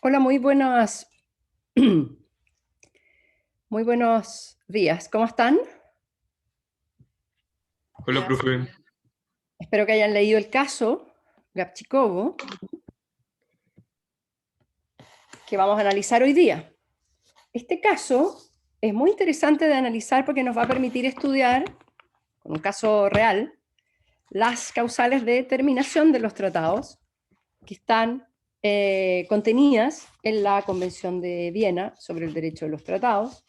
Hola, muy buenos días. ¿Cómo están? Hola, profe. Espero que hayan leído el caso Gapchikovo que vamos a analizar hoy día. Este caso es muy interesante de analizar porque nos va a permitir estudiar, con un caso real, las causales de terminación de los tratados que están contenidas en la Convención de Viena sobre el derecho de los tratados,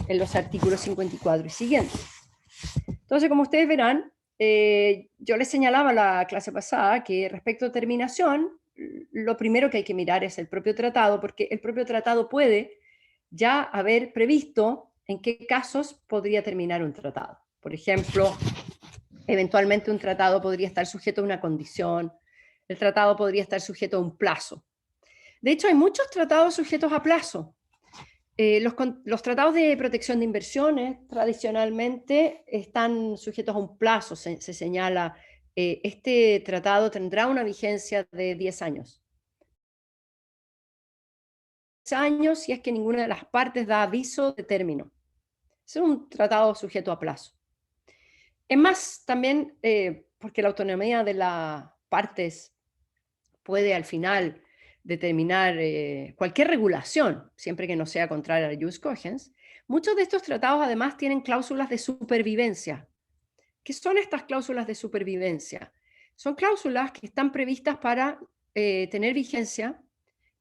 en los artículos 54 y siguientes. Entonces, como ustedes verán, yo les señalaba la clase pasada que respecto a terminación, lo primero que hay que mirar es el propio tratado, porque el propio tratado puede ya haber previsto en qué casos podría terminar un tratado. Por ejemplo, eventualmente un tratado podría estar sujeto a una condición, el tratado podría estar sujeto a un plazo. De hecho, hay muchos tratados sujetos a plazo. Los tratados de protección de inversiones tradicionalmente están sujetos a un plazo, se señala, este tratado tendrá una vigencia de 10 años. 10 años si es que ninguna de las partes da aviso de término. Es un tratado sujeto a plazo. Es más, también porque la autonomía de las partes puede al final determinar cualquier regulación, siempre que no sea contraria al jus cogens. Muchos de estos tratados además tienen cláusulas de supervivencia. ¿Qué son estas cláusulas de supervivencia? Son cláusulas que están previstas para tener vigencia,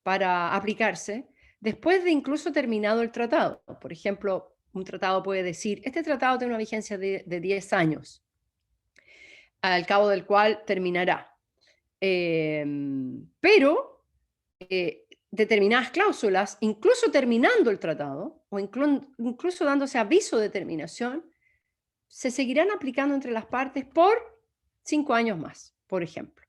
para aplicarse, después de incluso terminado el tratado. Por ejemplo, un tratado puede decir, este tratado tiene una vigencia de 10 años, al cabo del cual terminará. Pero determinadas cláusulas, incluso terminando el tratado, o incluso dándose aviso de terminación, se seguirán aplicando entre las partes por 5 años más, por ejemplo.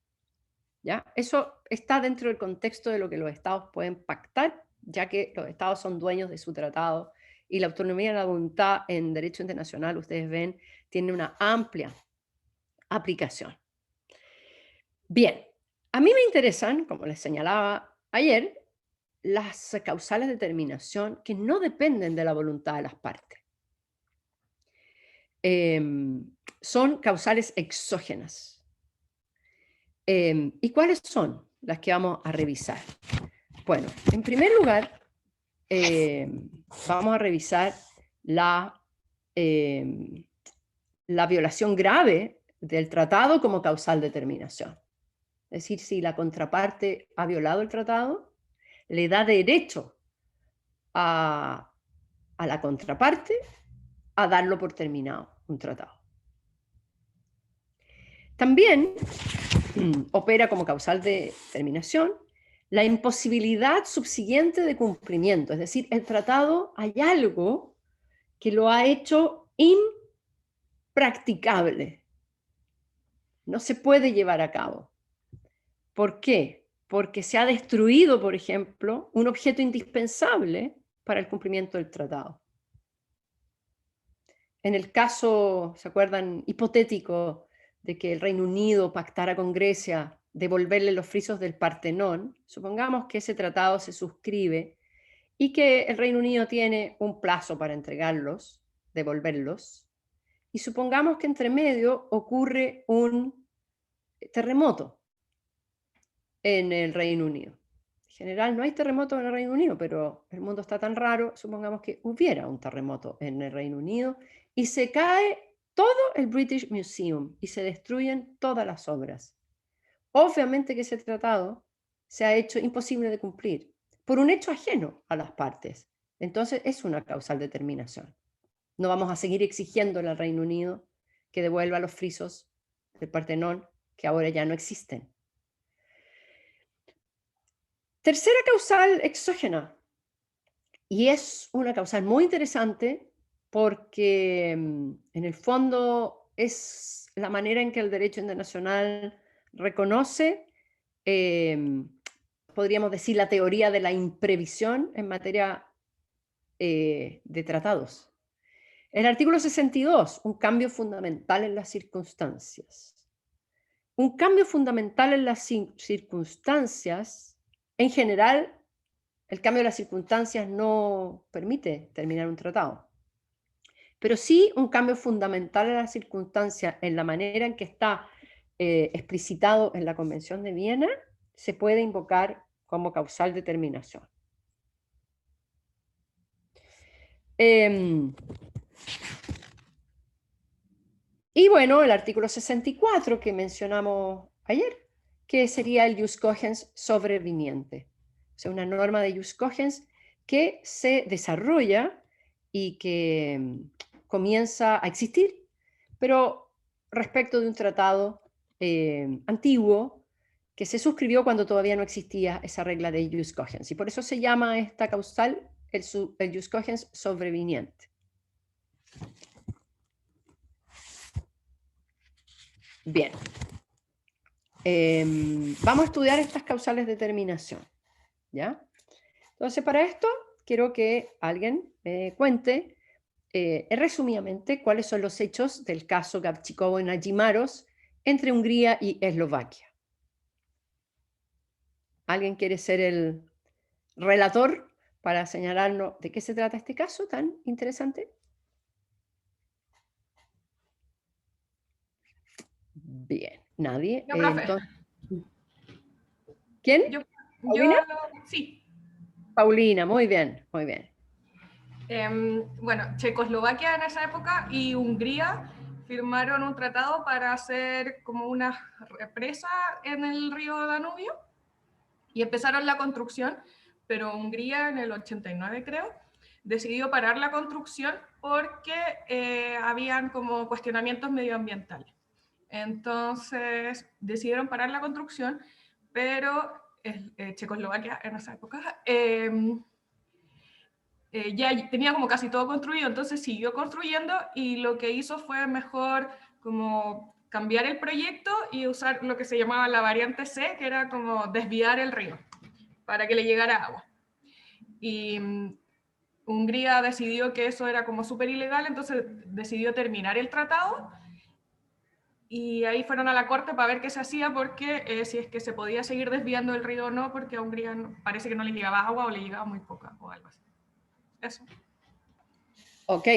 ¿Ya? Eso está dentro del contexto de lo que los estados pueden pactar, ya que los estados son dueños de su tratado y la autonomía de la voluntad en derecho internacional, ustedes ven, tiene una amplia aplicación. Bien, a mí me interesan, como les señalaba ayer, las causales de terminación que no dependen de la voluntad de las partes. Son causales exógenas. ¿Y cuáles son las que vamos a revisar? Bueno, en primer lugar, vamos a revisar eh, la violación grave del tratado como causal de terminación. Es decir, si la contraparte ha violado el tratado, le da derecho a la contraparte a darlo por terminado un tratado. También opera como causal de terminación la imposibilidad subsiguiente de cumplimiento, es decir, el tratado hay algo que lo ha hecho impracticable, no se puede llevar a cabo. ¿Por qué? Porque se ha destruido, por ejemplo, un objeto indispensable para el cumplimiento del tratado. En el caso, ¿se acuerdan? Hipotético de que el Reino Unido pactara con Grecia devolverle los frisos del Partenón, supongamos que ese tratado se suscribe y que el Reino Unido tiene un plazo para entregarlos, devolverlos, y supongamos que entre medio ocurre un terremoto en el Reino Unido. En general no hay terremotos en el Reino Unido, pero el mundo está tan raro, supongamos que hubiera un terremoto en el Reino Unido y se cae todo el British Museum y se destruyen todas las obras. Obviamente que ese tratado se ha hecho imposible de cumplir por un hecho ajeno a las partes. Entonces es una causal de terminación. No vamos a seguir exigiéndole al Reino Unido que devuelva los frisos del Partenón que ahora ya no existen. Tercera causal exógena, y es una causal muy interesante porque en el fondo es la manera en que el derecho internacional reconoce, podríamos decir, la teoría de la imprevisión en materia de tratados. El artículo 62, un cambio fundamental en las circunstancias. Un cambio fundamental en las circunstancias, en general, el cambio de las circunstancias no permite terminar un tratado. Pero sí un cambio fundamental en las circunstancias, en la manera en que está explicitado en la Convención de Viena, se puede invocar como causal de terminación. Y bueno, el artículo 64 que mencionamos ayer, que sería el jus cogens sobreviniente. O sea, una norma de jus cogens que se desarrolla y que comienza a existir, pero respecto de un tratado antiguo que se suscribió cuando todavía no existía esa regla de jus cogens. Y por eso se llama esta causal el jus cogens sobreviniente. Bien. Vamos a estudiar estas causales de terminación, ¿ya? Entonces, para esto, quiero que alguien me cuente resumidamente cuáles son los hechos del caso Gabčíkovo y Najimaros entre Hungría y Eslovaquia. ¿Alguien quiere ser el relator para señalarnos de qué se trata este caso tan interesante? Bien, nadie. Yo, profe. Entonces, ¿quién? Yo, ¿Paulina? sí. Paulina, muy bien, muy bien. Bueno, Checoslovaquia en esa época y Hungría firmaron un tratado para hacer como una represa en el río Danubio y empezaron la construcción, pero Hungría en el 89 creo decidió parar la construcción porque habían como cuestionamientos medioambientales. Entonces decidieron parar la construcción, pero Checoslovaquia en esa época ya tenía como casi todo construido, entonces siguió construyendo y lo que hizo fue mejor como cambiar el proyecto y usar lo que se llamaba la variante C, que era como desviar el río para que le llegara agua. Y Hungría decidió que eso era como súper ilegal, entonces decidió terminar el tratado y ahí fueron a la corte para ver qué se hacía, porque si es que se podía seguir desviando el río o no, porque a Hungría parece que no le llegaba agua o le llegaba muy poca o algo así. Eso. Ok,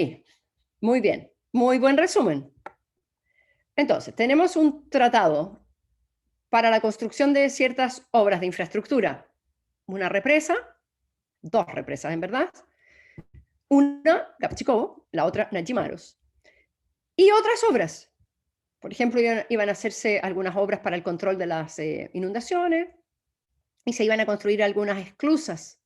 muy bien, muy buen resumen. Entonces, tenemos un tratado para la construcción de ciertas obras de infraestructura. Una represa, dos represas en verdad, una Gabčíkovo, la otra Najimaros. Y otras obras. Por ejemplo, iban a hacerse algunas obras para el control de las inundaciones y se iban a construir algunas esclusas.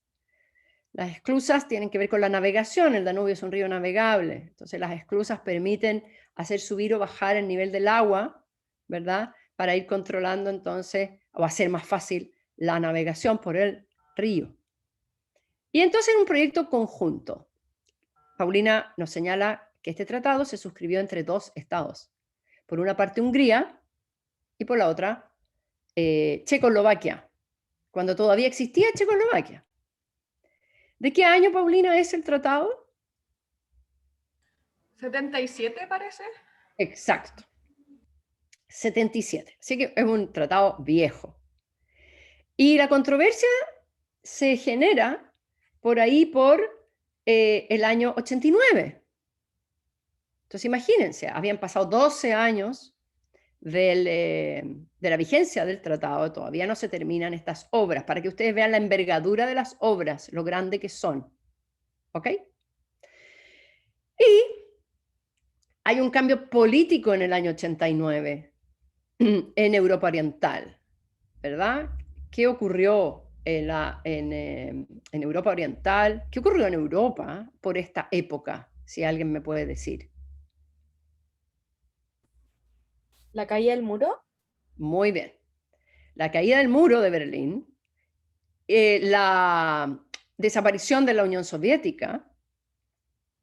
Las esclusas tienen que ver con la navegación, el Danubio es un río navegable, entonces las esclusas permiten hacer subir o bajar el nivel del agua, ¿verdad? Para ir controlando entonces, o hacer más fácil la navegación por el río. Y entonces en un proyecto conjunto, Paulina nos señala que este tratado se suscribió entre dos estados. Por una parte Hungría y por la otra Checoslovaquia, cuando todavía existía Checoslovaquia. ¿De qué año, Paulina, es el tratado? 77 parece. Exacto. 77. Así que es un tratado viejo. Y la controversia se genera por ahí por el año 89. Entonces imagínense, habían pasado 12 años de la vigencia del tratado, todavía no se terminan estas obras, para que ustedes vean la envergadura de las obras, lo grande que son. ¿Ok? Y hay un cambio político en el año 89 en Europa Oriental, ¿verdad? ¿Qué ocurrió en Europa Oriental? ¿Qué ocurrió en Europa por esta época? Si alguien me puede decir. ¿La caída del muro? Muy bien. La caída del muro de Berlín, la desaparición de la Unión Soviética,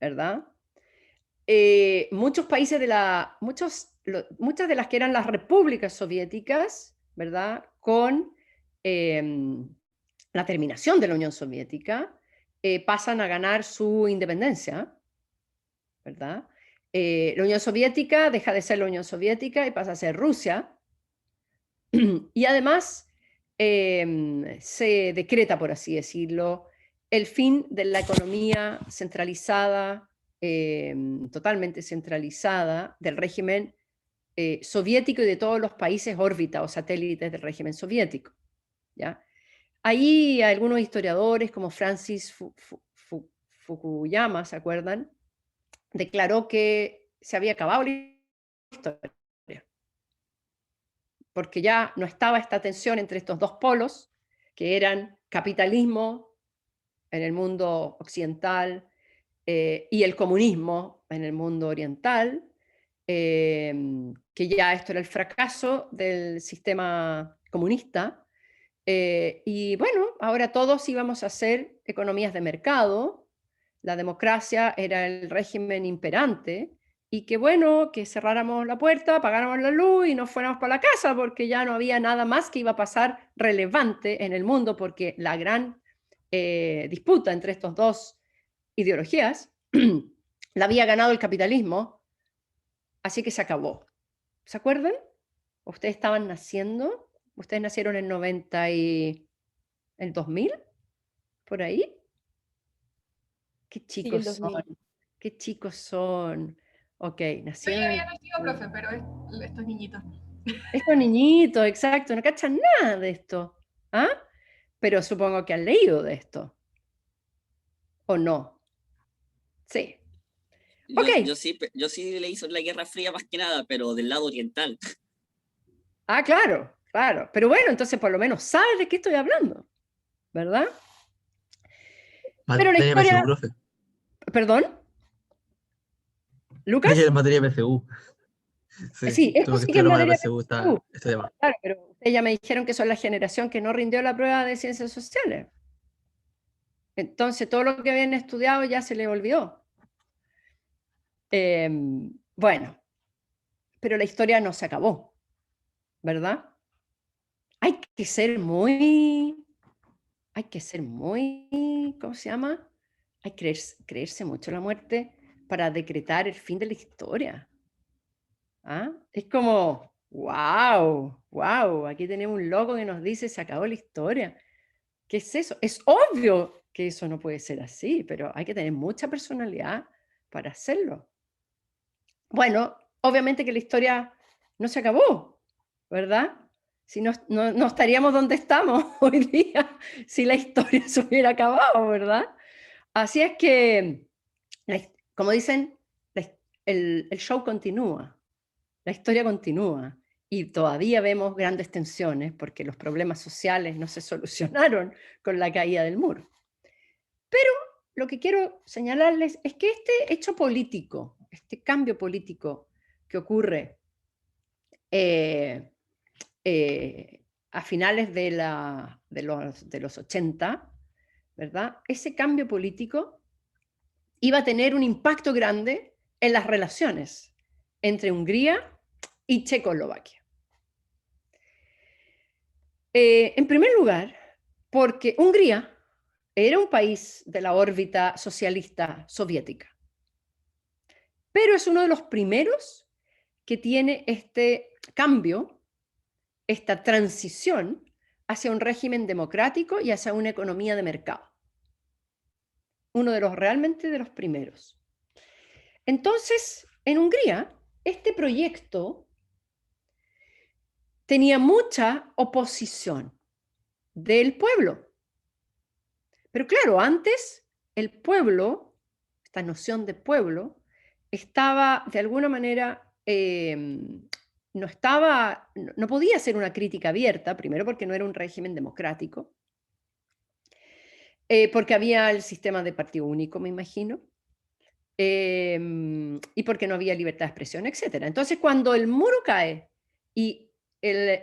¿verdad? Muchos países muchas de las que eran las repúblicas soviéticas, ¿verdad? Con la terminación de la Unión Soviética, pasan a ganar su independencia, ¿verdad? La Unión Soviética deja de ser la Unión Soviética y pasa a ser Rusia. Y además se decreta, por así decirlo, el fin de la economía centralizada, totalmente centralizada, del régimen soviético y de todos los países órbita o satélites del régimen soviético, ¿ya? Ahí algunos historiadores como Francis Fukuyama, ¿se acuerdan? Declaró que se había acabado la historia, porque ya no estaba esta tensión entre estos dos polos, que eran capitalismo en el mundo occidental y el comunismo en el mundo oriental, que ya esto era el fracaso del sistema comunista. Y bueno, ahora todos íbamos a hacer economías de mercado, la democracia era el régimen imperante, y que bueno, que cerráramos la puerta, apagáramos la luz y nos fuéramos para la casa, porque ya no había nada más que iba a pasar relevante en el mundo, porque la gran disputa entre estas dos ideologías la había ganado el capitalismo, así que se acabó. ¿Se acuerdan? Ustedes estaban naciendo, ustedes nacieron en 90 y el 2000, por ahí. Qué Sí, el chicos 2000. son, qué chicos son. Ok, Yo nacieron ya en había nacido, profe, pero estos niñitos. estos niñitos, exacto, no cachan nada de esto. ¿Ah? Pero supongo que han leído de esto. ¿O no? Sí. Ok. Yo sí leí sobre la Guerra Fría más que nada, pero del lado oriental. Ah, claro, claro. Pero bueno, entonces por lo menos sabes de qué estoy hablando, ¿verdad? Pero la Materia historia, PSU, profe. perdón, Dije Lucas. materia PSU. Sí, Sí, esto tuve que sí que es estudiar para materia PSU PSU, este tema. claro, pero ustedes ya me dijeron que son la generación que no rindió la prueba de ciencias sociales. Entonces todo lo que habían estudiado ya se les olvidó. Bueno, pero la historia no se acabó, ¿verdad? Hay que ser muy, ¿cómo se llama? Hay que creerse mucho la muerte para decretar el fin de la historia. ¿Ah? Es como, wow, aquí tenemos un loco que nos dice se acabó la historia. ¿Qué es eso? Es obvio que eso no puede ser así, pero hay que tener mucha personalidad para hacerlo. Bueno, obviamente que la historia no se acabó, ¿verdad? Si no estaríamos donde estamos hoy día si la historia se hubiera acabado, ¿verdad? Así es que, como dicen, el show continúa, la historia continúa y todavía vemos grandes tensiones porque los problemas sociales no se solucionaron con la caída del muro. Pero lo que quiero señalarles es que este hecho político, este cambio político que ocurre a finales de los 80, ¿verdad? Ese cambio político iba a tener un impacto grande en las relaciones entre Hungría y Checoslovaquia. En primer lugar, porque Hungría era un país de la órbita socialista soviética, pero es uno de los primeros que tiene este cambio, esta transición hacia un régimen democrático y hacia una economía de mercado. Uno de los realmente de los primeros. Entonces, en Hungría, este proyecto tenía mucha oposición del pueblo. Pero claro, antes el pueblo, esta noción de pueblo, estaba de alguna manera, no podía ser una crítica abierta, primero porque no era un régimen democrático, porque había el sistema de partido único, me imagino, y porque no había libertad de expresión, etc. Entonces, cuando el muro cae y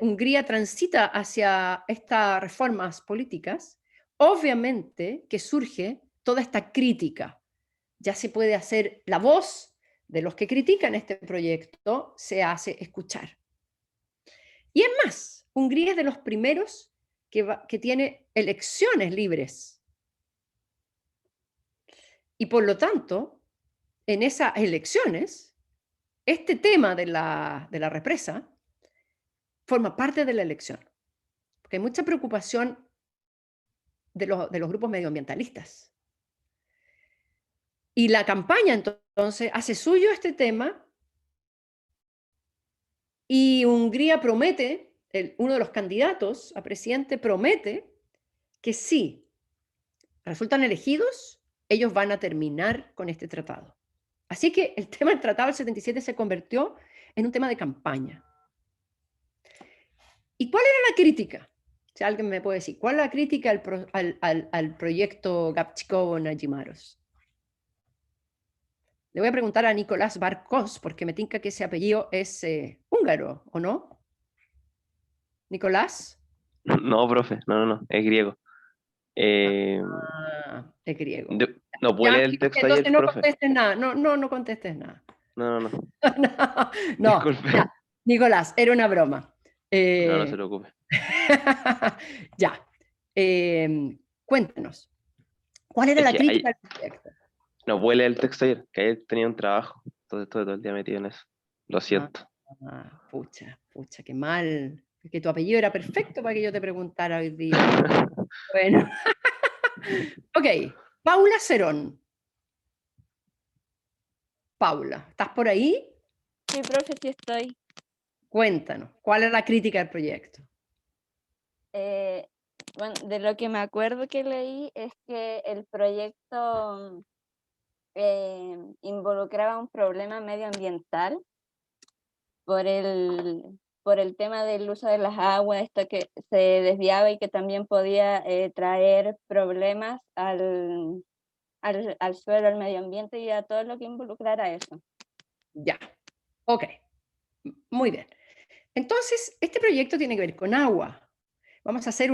Hungría transita hacia estas reformas políticas, obviamente que surge toda esta crítica. Ya se puede hacer la voz de los que critican este proyecto, se hace escuchar. Y es más, Hungría es de los primeros que tiene elecciones libres. Y por lo tanto, en esas elecciones, este tema de la represa forma parte de la elección. Porque hay mucha preocupación de los grupos medioambientalistas. Y la campaña entonces hace suyo este tema y Hungría promete, uno de los candidatos a presidente promete que si resultan elegidos, ellos van a terminar con este tratado. Así que el tema del Tratado del 77 se convirtió en un tema de campaña. ¿Y cuál era la crítica? Si alguien me puede decir, ¿cuál es la crítica al proyecto Gabčíkovo-Nagymaros? Le voy a preguntar a Nicolás Barkos, porque me tinca que ese apellido es húngaro, ¿o no? ¿Nicolás? No, profe, no, es griego. Es griego. No puede leer el texto ahí Entonces el no profe. contestes nada, no contestes nada. No. No, Disculpe. ya, Nicolás, era una broma. No se preocupe. Ya. Cuéntanos, ¿cuál era Es la que crítica al proyecto? No puede leer el texto ayer, que ayer tenía un trabajo. Entonces estuve todo el día metido en eso. Lo siento. Pucha, qué mal. Es que tu apellido era perfecto para que yo te preguntara hoy día. Bueno. Ok, Paula Cerón. Paula, ¿estás por ahí? Sí, profe, sí estoy. Cuéntanos, ¿cuál es la crítica del proyecto? Bueno, de lo que me acuerdo que leí es que el proyecto involucraba un problema medioambiental por el tema del uso de las aguas, esto que se desviaba y que también podía traer problemas al suelo, al medio ambiente y a todo lo que involucrara eso. Ya, ok, muy bien. Entonces, este proyecto tiene que ver con agua. Vamos a hacer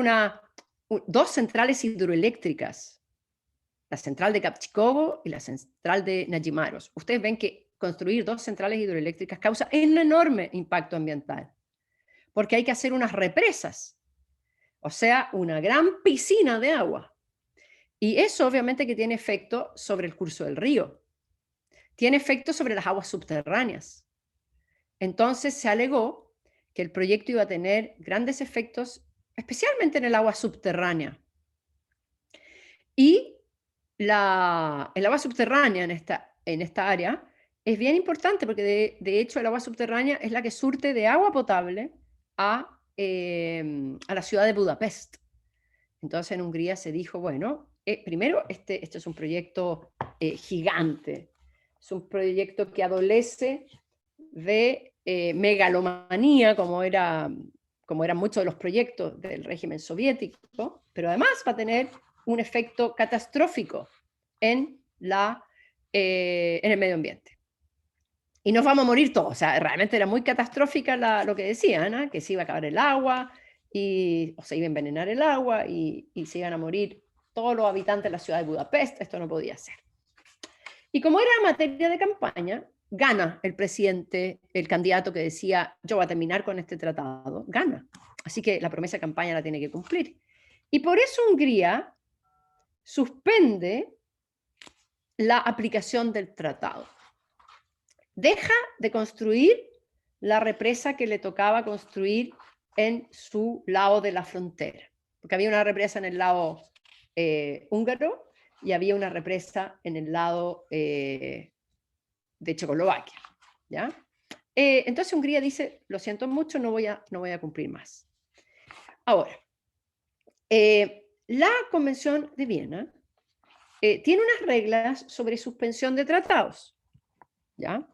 dos centrales hidroeléctricas, la central de Gabčíkovo y la central de Nagymaros. Ustedes ven que construir dos centrales hidroeléctricas causa un enorme impacto ambiental, porque hay que hacer unas represas, o sea, una gran piscina de agua. Y eso obviamente que tiene efecto sobre el curso del río, tiene efecto sobre las aguas subterráneas. Entonces se alegó que el proyecto iba a tener grandes efectos, especialmente en el agua subterránea. Y el agua subterránea en esta área es bien importante porque de hecho el agua subterránea es la que surte de agua potable a la ciudad de Budapest. Entonces en Hungría se dijo, bueno, primero este es un proyecto gigante, es un proyecto que adolece de megalomanía, como eran muchos de los proyectos del régimen soviético, pero además va a tener un efecto catastrófico en el medio ambiente. Y nos vamos a morir todos. O sea, realmente era muy catastrófica lo que decían, ¿no? Que se iba a acabar el agua, o se iba a envenenar el agua, y se iban a morir todos los habitantes de la ciudad de Budapest. Esto no podía ser. Y como era materia de campaña, gana el presidente, el candidato que decía, yo voy a terminar con este tratado, gana. Así que la promesa de campaña la tiene que cumplir. Y por eso Hungría suspende la aplicación del tratado. Deja de construir la represa que le tocaba construir en su lado de la frontera, porque había una represa en el lado húngaro y había una represa en el lado de Checoslovaquia, ¿ya? Entonces Hungría dice, lo siento mucho, no voy a cumplir más. Ahora, la Convención de Viena tiene unas reglas sobre suspensión de tratados, ¿ya?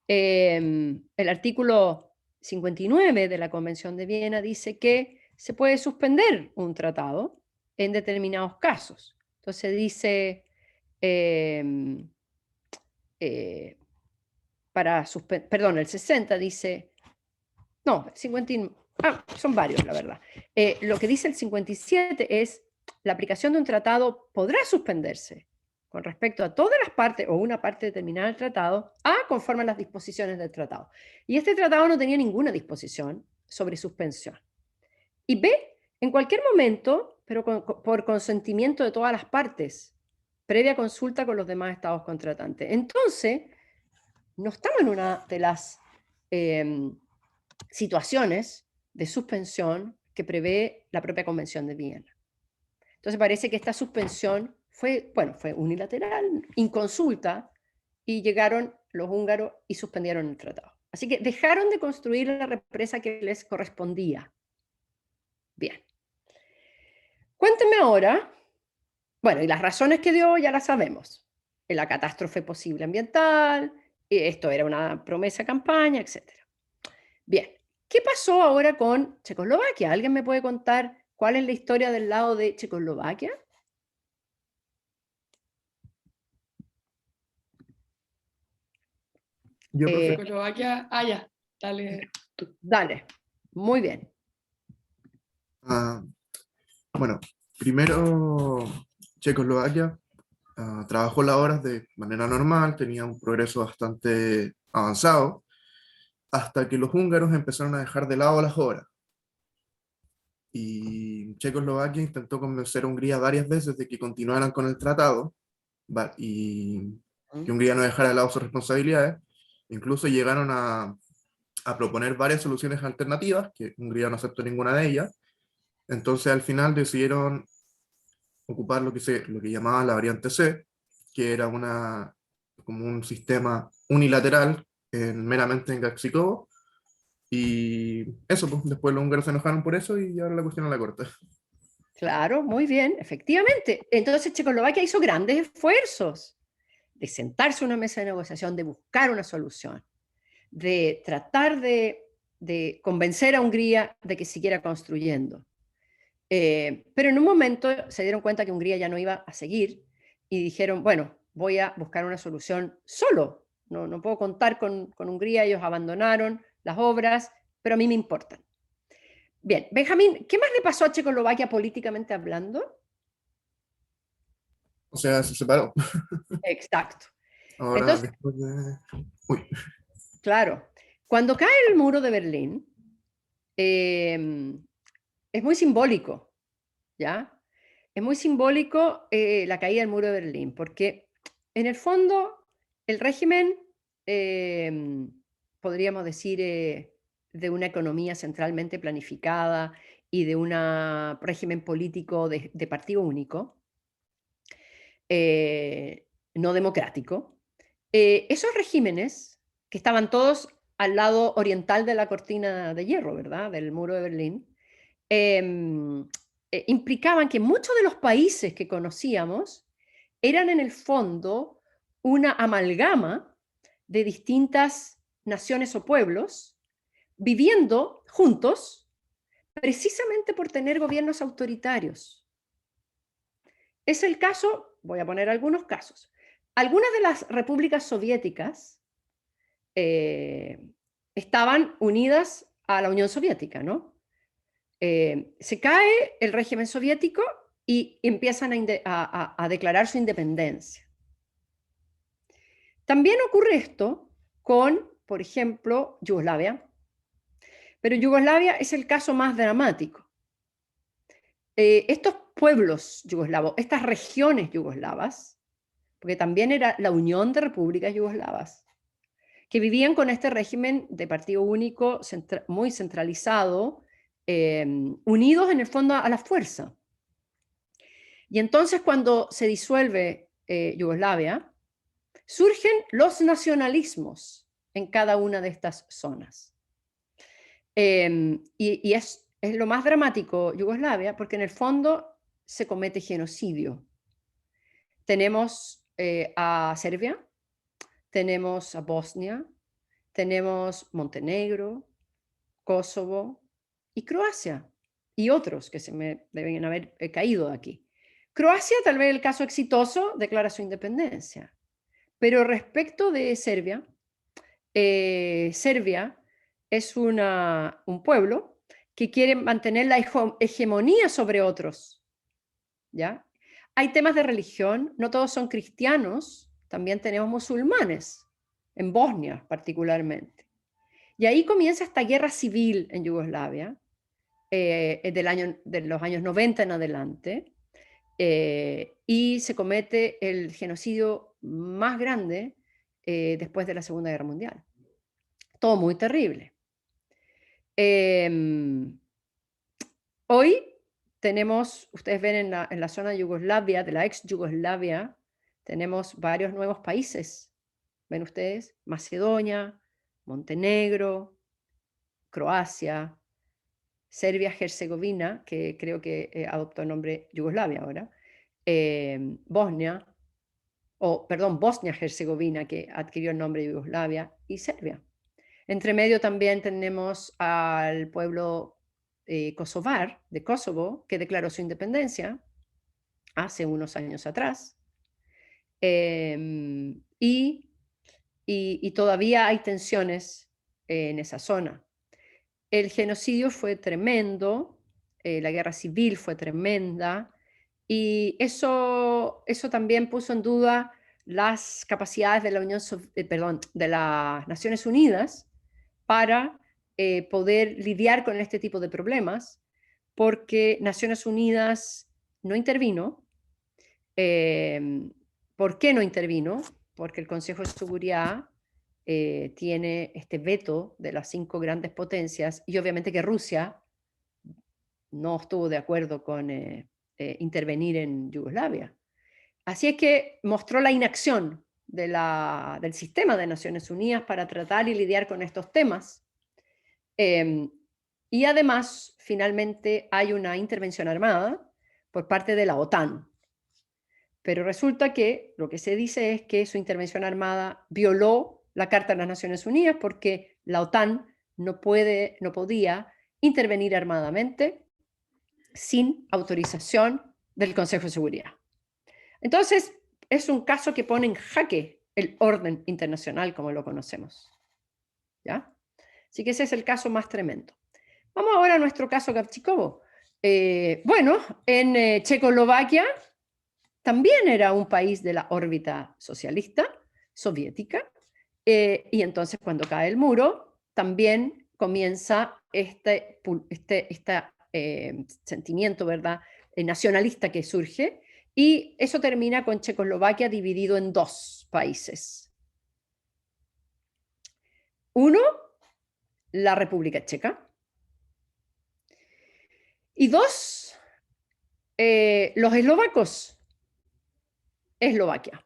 El artículo 59 de la Convención de Viena dice que se puede suspender un tratado en determinados casos. Entonces dice, el 60 dice, no, el 59, son varios, la verdad. Lo que dice el 57 es, la aplicación de un tratado podrá suspenderse con respecto a todas las partes o una parte determinada del tratado, conforme a las disposiciones del tratado. Y este tratado no tenía ninguna disposición sobre suspensión. Y B, en cualquier momento, pero por consentimiento de todas las partes, previa consulta con los demás estados contratantes. Entonces, no estamos en una de las situaciones de suspensión que prevé la propia Convención de Viena. Entonces parece que esta suspensión fue, bueno, fue unilateral, inconsulta, y llegaron los húngaros y suspendieron el tratado. Así que dejaron de construir la represa que les correspondía. Bien. Cuéntenme ahora, bueno, y las razones que dio ya las sabemos. La catástrofe posible ambiental, esto era una promesa campaña, etc. Bien, ¿qué pasó ahora con Checoslovaquia? ¿Alguien me puede contar cuál es la historia del lado de Checoslovaquia? Yo, profe. Checoslovaquia, ya, dale. Dale, muy bien. Ah, bueno, primero Checoslovaquia trabajó las horas de manera normal, tenía un progreso bastante avanzado, hasta que los húngaros empezaron a dejar de lado las horas. Y Checoslovaquia intentó convencer a Hungría varias veces de que continuaran con el tratado y que Hungría no dejara de lado sus responsabilidades. Incluso llegaron a proponer varias soluciones alternativas, que Hungría no aceptó ninguna de ellas. Entonces al final decidieron ocupar lo que llamaban la variante C, que era como un sistema unilateral meramente en Gaxikovo. Y eso, pues después los húngaros se enojaron por eso y ahora la cuestión a la corta. Claro, muy bien, efectivamente. Entonces Checoslovaquia hizo grandes esfuerzos de sentarse a una mesa de negociación, de buscar una solución, de tratar de convencer a Hungría de que siguiera construyendo. Pero en un momento se dieron cuenta que Hungría ya no iba a seguir y dijeron, bueno, voy a buscar una solución solo. No puedo contar con Hungría, ellos abandonaron las obras, pero a mí me importan. Bien, Benjamín, ¿qué más le pasó a Checoslovaquia políticamente hablando? O sea, se separó. Exacto. Ahora, Entonces, después de... Uy, claro, cuando cae el muro de Berlín, es muy simbólico, ¿ya? Es muy simbólico la caída del muro de Berlín, porque en el fondo el régimen, podríamos decir, de una economía centralmente planificada y de un régimen político de partido único, no democrático, esos regímenes que estaban todos al lado oriental de la cortina de hierro, ¿verdad? Del muro de Berlín, implicaban que muchos de los países que conocíamos eran en el fondo una amalgama de distintas naciones o pueblos viviendo juntos precisamente por tener gobiernos autoritarios. Es el caso, voy a poner algunos casos. Algunas de las repúblicas soviéticas estaban unidas a la Unión Soviética, ¿no? Se cae el régimen soviético y empiezan a declarar su independencia. También ocurre esto con, por ejemplo, Yugoslavia, pero Yugoslavia es el caso más dramático. Estos pueblos yugoslavos, estas regiones yugoslavas, porque también era la Unión de Repúblicas Yugoslavas, que vivían con este régimen de partido único muy centralizado, unidos en el fondo a la fuerza. Y entonces cuando se disuelve Yugoslavia, surgen los nacionalismos en cada una de estas zonas. Y es lo más dramático Yugoslavia, porque en el fondo se comete genocidio. Tenemos a Serbia, tenemos a Bosnia, tenemos Montenegro, Kosovo y Croacia, y otros que se me deben haber caído de aquí. Croacia, tal vez el caso exitoso, declara su independencia. Pero respecto de Serbia, Serbia es un pueblo que quiere mantener la hegemonía sobre otros, ¿ya? Hay temas de religión, no todos son cristianos, también tenemos musulmanes, en Bosnia particularmente. Y ahí comienza esta guerra civil en Yugoslavia, de los años 90 en adelante, y se comete el genocidio más grande después de la Segunda Guerra Mundial. Todo muy terrible. Hoy tenemos, ustedes ven en la zona de Yugoslavia, de la ex Yugoslavia, tenemos varios nuevos países. ¿Ven ustedes? Macedonia, Montenegro, Croacia, Serbia-Herzegovina, que creo que adoptó el nombre Yugoslavia ahora, Bosnia, Bosnia-Herzegovina, que adquirió el nombre de Yugoslavia, y Serbia. Entre medio también tenemos al pueblo kosovar, de Kosovo, que declaró su independencia hace unos años atrás. Y todavía hay tensiones en esa zona. El genocidio fue tremendo, la guerra civil fue tremenda, y eso también puso en duda las capacidades de de las Naciones Unidas para poder lidiar con este tipo de problemas, porque Naciones Unidas no intervino. ¿Por qué no intervino? Porque el Consejo de Seguridad tiene este veto de las 5 grandes potencias, y obviamente que Rusia no estuvo de acuerdo con intervenir en Yugoslavia. Así es que mostró la inacción del sistema de Naciones Unidas para tratar y lidiar con estos temas. Y además, finalmente, hay una intervención armada por parte de la OTAN. Pero resulta que lo que se dice es que su intervención armada violó la Carta de las Naciones Unidas, porque la OTAN no podía intervenir armadamente sin autorización del Consejo de Seguridad. Entonces, es un caso que pone en jaque el orden internacional como lo conocemos. ¿Ya? Así que ese es el caso más tremendo. Vamos ahora a nuestro caso Gabčíkovo. Bueno, en Checoslovaquia también era un país de la órbita socialista, soviética, y entonces cuando cae el muro, también comienza este sentimiento, ¿verdad?, nacionalista que surge, y eso termina con Checoslovaquia dividido en 2 países. Uno, la República Checa, y 2, los eslovacos, Eslovaquia.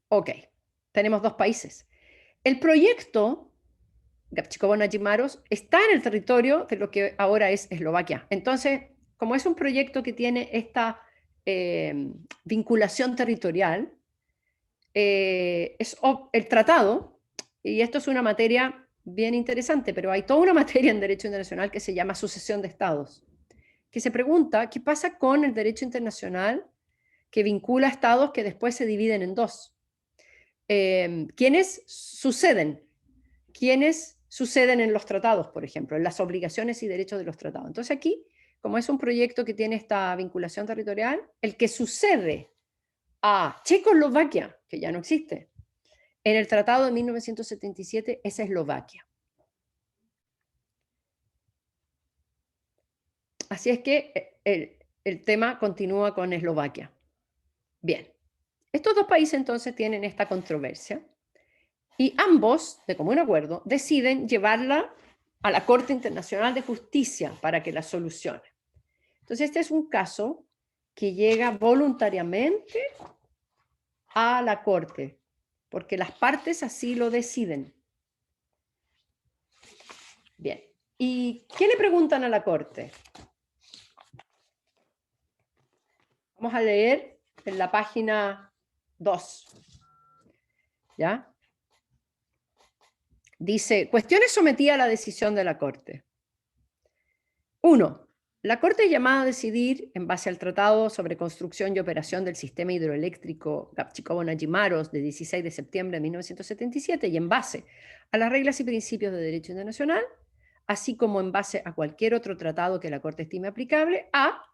Ok, tenemos 2 países. El proyecto Gabčíkovo-Nagymaros está en el territorio de lo que ahora es Eslovaquia. Entonces, como es un proyecto que tiene esta vinculación territorial, es el tratado, y esto es una materia bien interesante, pero hay toda una materia en derecho internacional que se llama sucesión de estados, que se pregunta qué pasa con el derecho internacional que vincula a estados que después se dividen en 2. ¿Quiénes suceden? ¿Quiénes suceden en los tratados, por ejemplo, en las obligaciones y derechos de los tratados? Entonces aquí, como es un proyecto que tiene esta vinculación territorial, el que sucede a Checoslovaquia, que ya no existe, en el tratado de 1977 es Eslovaquia. Así es que el tema continúa con Eslovaquia. Bien, estos 2 países entonces tienen esta controversia, y ambos, de común acuerdo, deciden llevarla a la Corte Internacional de Justicia para que la solucione. Entonces este es un caso que llega voluntariamente a la Corte, porque las partes así lo deciden. Bien, ¿y qué le preguntan a la Corte? Vamos a leer en la página 2. ¿Ya? Dice, cuestiones sometidas a la decisión de la Corte. 1. La Corte es llamada a decidir, en base al Tratado sobre Construcción y Operación del Sistema Hidroeléctrico Gabčíkovo-Nagymaros de 16 de septiembre de 1977, y en base a las reglas y principios de derecho internacional, así como en base a cualquier otro tratado que la Corte estime aplicable, a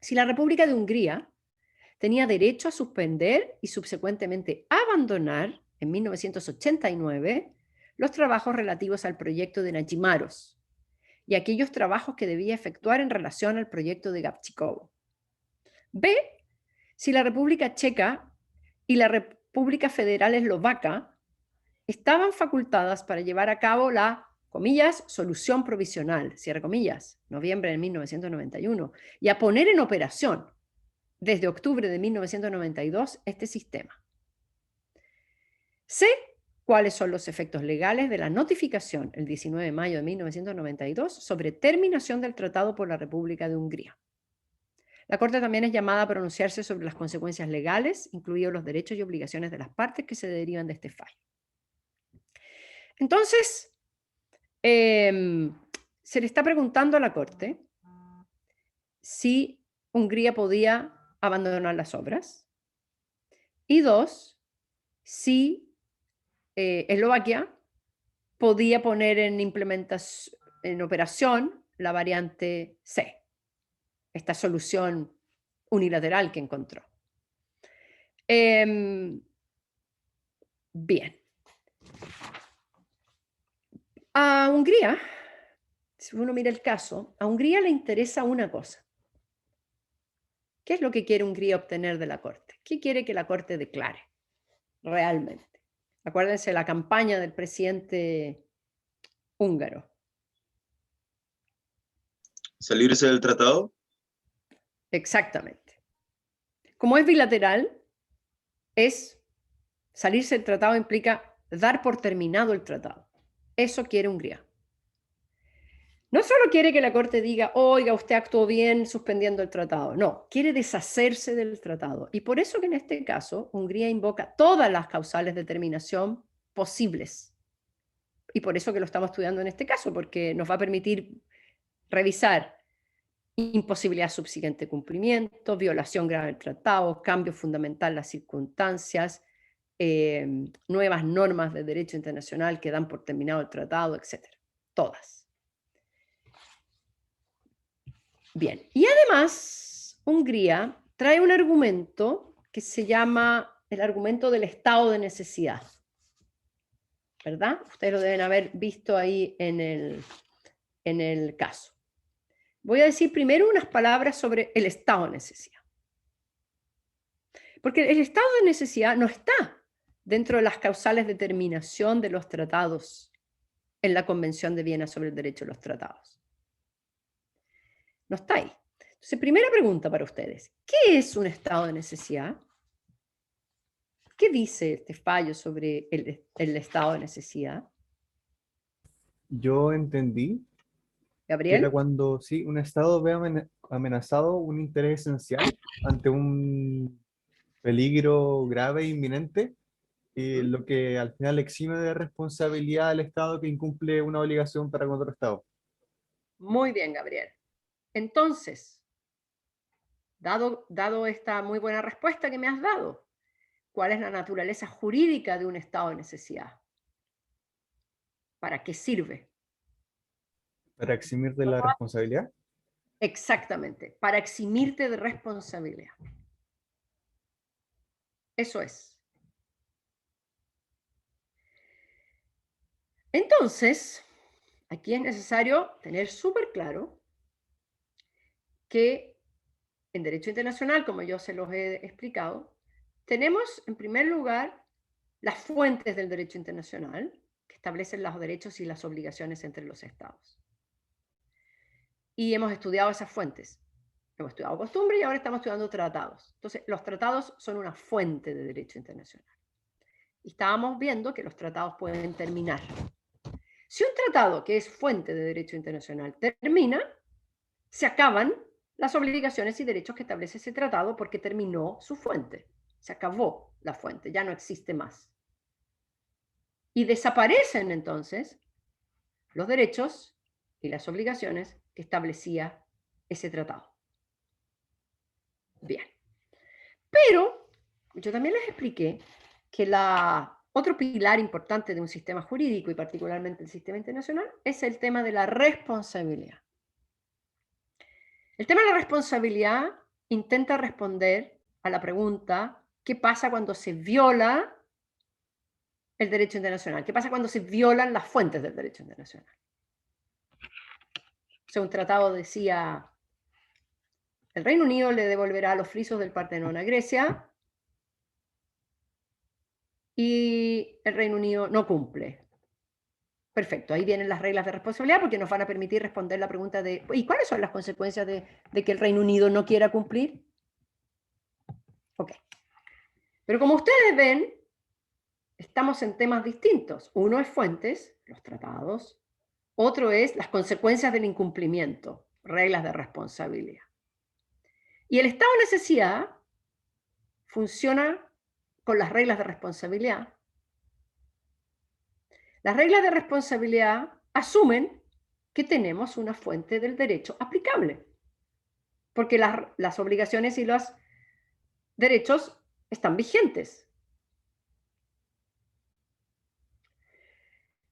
si la República de Hungría tenía derecho a suspender y subsecuentemente abandonar en 1989 los trabajos relativos al proyecto de Nagymaros y aquellos trabajos que debía efectuar en relación al proyecto de Gabčíkovo. B, si la República Checa y la República Federal Eslovaca estaban facultadas para llevar a cabo la comillas, solución provisional, cierre comillas, noviembre de 1991, y a poner en operación desde octubre de 1992 este sistema. C, cuáles son los efectos legales de la notificación el 19 de mayo de 1992 sobre terminación del tratado por la República de Hungría. La Corte también es llamada a pronunciarse sobre las consecuencias legales, incluidos los derechos y obligaciones de las partes que se derivan de este fallo. Entonces, se le está preguntando a la Corte si Hungría podía abandonar las obras y dos, si Eslovaquia podía poner en operación la variante C, esta solución unilateral que encontró. Bien. A Hungría, si uno mira el caso, a Hungría le interesa una cosa. ¿Qué es lo que quiere Hungría obtener de la Corte? ¿Qué quiere que la Corte declare realmente? Acuérdense la campaña del presidente húngaro. ¿Salirse del tratado? Exactamente. Como es bilateral, salirse del tratado implica dar por terminado el tratado. Eso quiere Hungría. No solo quiere que la Corte diga, oiga, usted actuó bien suspendiendo el tratado. No, quiere deshacerse del tratado. Y por eso que en este caso, Hungría invoca todas las causales de terminación posibles. Y por eso que lo estamos estudiando en este caso, porque nos va a permitir revisar imposibilidad subsiguiente de cumplimiento, violación grave del tratado, cambio fundamental en las circunstancias, nuevas normas de derecho internacional que dan por terminado el tratado, etc. Todas. Bien, y además Hungría trae un argumento que se llama el argumento del estado de necesidad, ¿verdad? Ustedes lo deben haber visto ahí en el caso. Voy a decir primero unas palabras sobre el estado de necesidad. Porque el estado de necesidad no está dentro de las causales de terminación de los tratados en la Convención de Viena sobre el derecho de los tratados. No está ahí. Entonces, primera pregunta para ustedes. ¿Qué es un estado de necesidad? ¿Qué dice este fallo sobre el estado de necesidad? Yo entendí que era Gabriel. cuando sí, un Estado ve amenazado un interés esencial ante un peligro grave e inminente, y lo que al final exime de responsabilidad al Estado que incumple una obligación para con otro Estado. Muy bien, Gabriel. Entonces, dado esta muy buena respuesta que me has dado, ¿cuál es la naturaleza jurídica de un estado de necesidad? ¿Para qué sirve? ¿Para eximir de la responsabilidad? Exactamente, para eximirte de responsabilidad. Eso es. Entonces, aquí es necesario tener súper claro que en derecho internacional, como yo se los he explicado, tenemos en primer lugar las fuentes del derecho internacional que establecen los derechos y las obligaciones entre los estados. Y hemos estudiado esas fuentes. Hemos estudiado costumbre y ahora estamos estudiando tratados. Entonces, los tratados son una fuente de derecho internacional. Y estábamos viendo que los tratados pueden terminar. Si un tratado que es fuente de derecho internacional termina, se acaban las obligaciones y derechos que establece ese tratado porque terminó su fuente. Se acabó la fuente, ya no existe más. Y desaparecen entonces los derechos y las obligaciones que establecía ese tratado. Bien. Pero yo también les expliqué que otro pilar importante de un sistema jurídico y particularmente el sistema internacional es el tema de la responsabilidad. El tema de la responsabilidad intenta responder a la pregunta, ¿qué pasa cuando se viola el derecho internacional? ¿Qué pasa cuando se violan las fuentes del derecho internacional? O sea, un tratado decía, el Reino Unido le devolverá los frisos del Partenón a Grecia y el Reino Unido no cumple. Perfecto, ahí vienen las reglas de responsabilidad porque nos van a permitir responder la pregunta de ¿y cuáles son las consecuencias de que el Reino Unido no quiera cumplir? Ok. Pero como ustedes ven, estamos en temas distintos. Uno es fuentes, los tratados. Otro es las consecuencias del incumplimiento, reglas de responsabilidad. Y el estado de necesidad funciona con las reglas de responsabilidad. Las reglas de responsabilidad asumen que tenemos una fuente del derecho aplicable, porque las obligaciones y los derechos están vigentes.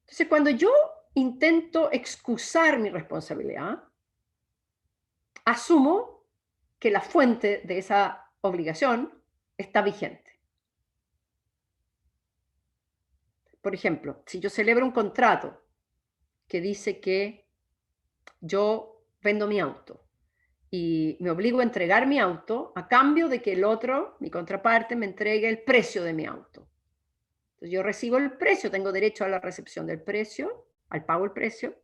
Entonces, cuando yo intento excusar mi responsabilidad, asumo que la fuente de esa obligación está vigente. Por ejemplo, si yo celebro un contrato que dice que yo vendo mi auto y me obligo a entregar mi auto a cambio de que el otro, mi contraparte, me entregue el precio de mi auto. Entonces yo recibo el precio, tengo derecho a la recepción del precio, al pago del precio,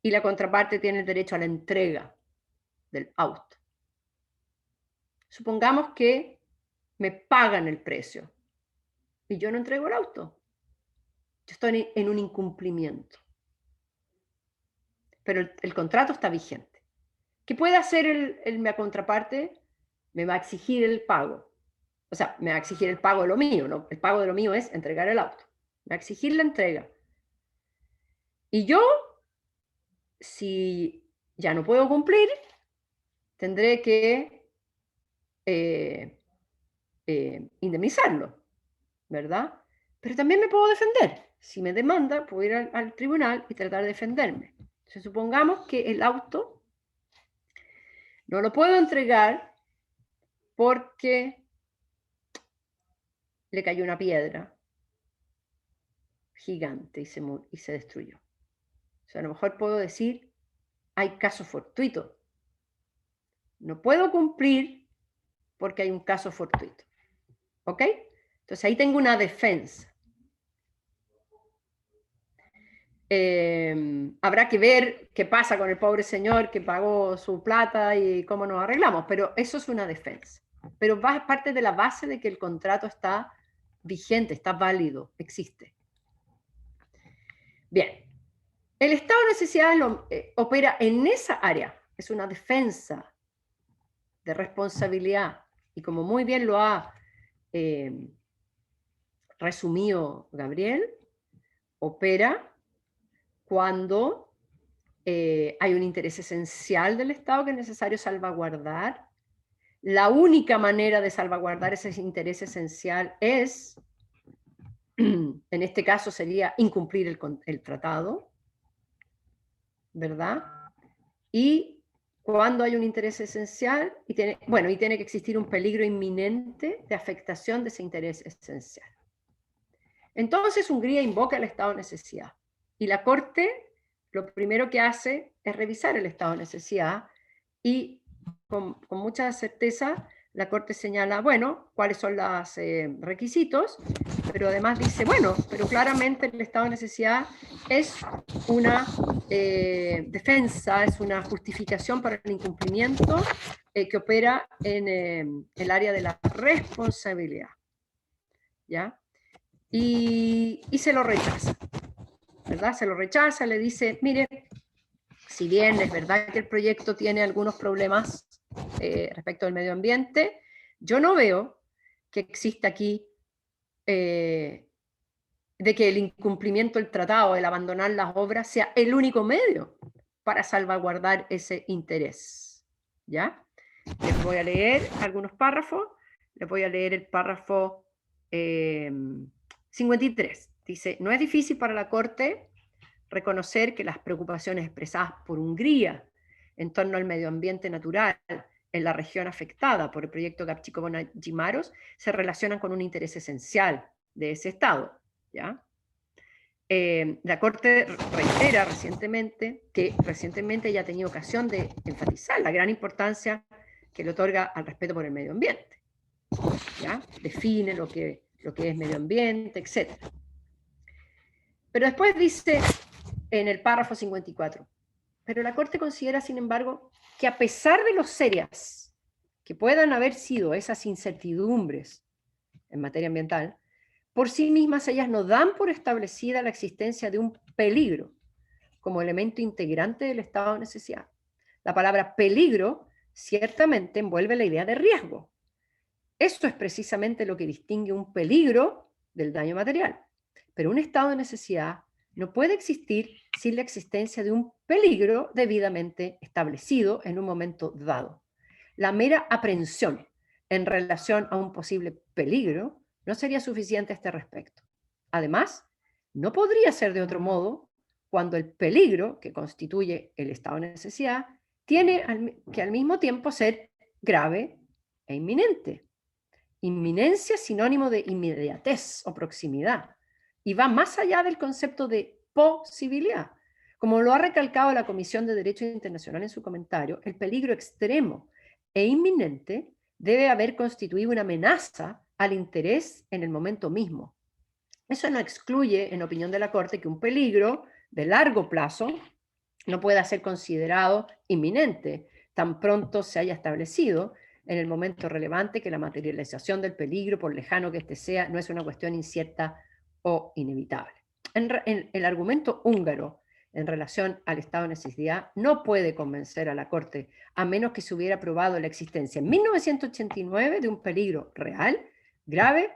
y la contraparte tiene el derecho a la entrega del auto. Supongamos que me pagan el precio y yo no entrego el auto. Yo estoy en un incumplimiento. Pero el contrato está vigente. ¿Qué puede hacer mi contraparte? Me va a exigir el pago. O sea, me va a exigir el pago de lo mío, ¿no? El pago de lo mío es entregar el auto. Me va a exigir la entrega. Y yo, si ya no puedo cumplir, tendré que indemnizarlo, ¿verdad? Pero también me puedo defender. Si me demanda, puedo ir al tribunal y tratar de defenderme. Entonces, supongamos que el auto no lo puedo entregar porque le cayó una piedra gigante y se destruyó. O sea, a lo mejor puedo decir, hay caso fortuito. No puedo cumplir porque hay un caso fortuito. ¿Ok? Entonces ahí tengo una defensa. Habrá que ver qué pasa con el pobre señor que pagó su plata y cómo nos arreglamos, pero eso es una defensa. Pero va parte de la base de que el contrato está vigente, está válido, existe. Bien, el estado de necesidad opera en esa área, es una defensa de responsabilidad y como muy bien lo ha resumido Gabriel, opera cuando hay un interés esencial del Estado que es necesario salvaguardar. La única manera de salvaguardar ese interés esencial es, en este caso sería incumplir el tratado, ¿verdad? Y cuando hay un interés esencial, y tiene que existir un peligro inminente de afectación de ese interés esencial. Entonces Hungría invoca el estado de necesidad. Y la Corte lo primero que hace es revisar el estado de necesidad y con mucha certeza la Corte señala, bueno, cuáles son los requisitos, pero además dice, bueno, pero claramente el estado de necesidad es una defensa, es una justificación para el incumplimiento que opera en el área de la responsabilidad. ¿Ya? Y se lo rechaza, ¿verdad? Se lo rechaza, le dice, mire, si bien es verdad que el proyecto tiene algunos problemas respecto al medio ambiente, yo no veo que exista aquí de que el incumplimiento del tratado, el abandonar las obras, sea el único medio para salvaguardar ese interés. ¿Ya? Les voy a leer algunos párrafos. Les voy a leer el párrafo 53. Dice, no es difícil para la Corte reconocer que las preocupaciones expresadas por Hungría en torno al medio ambiente natural en la región afectada por el proyecto Kapchiko-Bonagimaros se relacionan con un interés esencial de ese Estado. ¿Ya? La Corte reitera que recientemente ya ha tenido ocasión de enfatizar la gran importancia que le otorga al respeto por el medio ambiente. ¿Ya? Define lo que es medio ambiente, etc. Pero después dice en el párrafo 54, pero la Corte considera, sin embargo, que a pesar de lo serias que puedan haber sido esas incertidumbres en materia ambiental, por sí mismas ellas no dan por establecida la existencia de un peligro como elemento integrante del estado de necesidad. La palabra peligro ciertamente envuelve la idea de riesgo. Esto es precisamente lo que distingue un peligro del daño material. Pero un estado de necesidad no puede existir sin la existencia de un peligro debidamente establecido en un momento dado. La mera aprehensión en relación a un posible peligro no sería suficiente a este respecto. Además, no podría ser de otro modo cuando el peligro que constituye el estado de necesidad tiene que al mismo tiempo ser grave e inminente. Inminencia es sinónimo de inmediatez o proximidad y va más allá del concepto de posibilidad. Como lo ha recalcado la Comisión de Derecho Internacional en su comentario, el peligro extremo e inminente debe haber constituido una amenaza al interés en el momento mismo. Eso no excluye, en opinión de la Corte, que un peligro de largo plazo no pueda ser considerado inminente, tan pronto se haya establecido en el momento relevante que la materialización del peligro, por lejano que éste sea, no es una cuestión incierta o inevitable. El argumento húngaro en relación al estado de necesidad no puede convencer a la Corte, a menos que se hubiera probado la existencia en 1989 de un peligro real, grave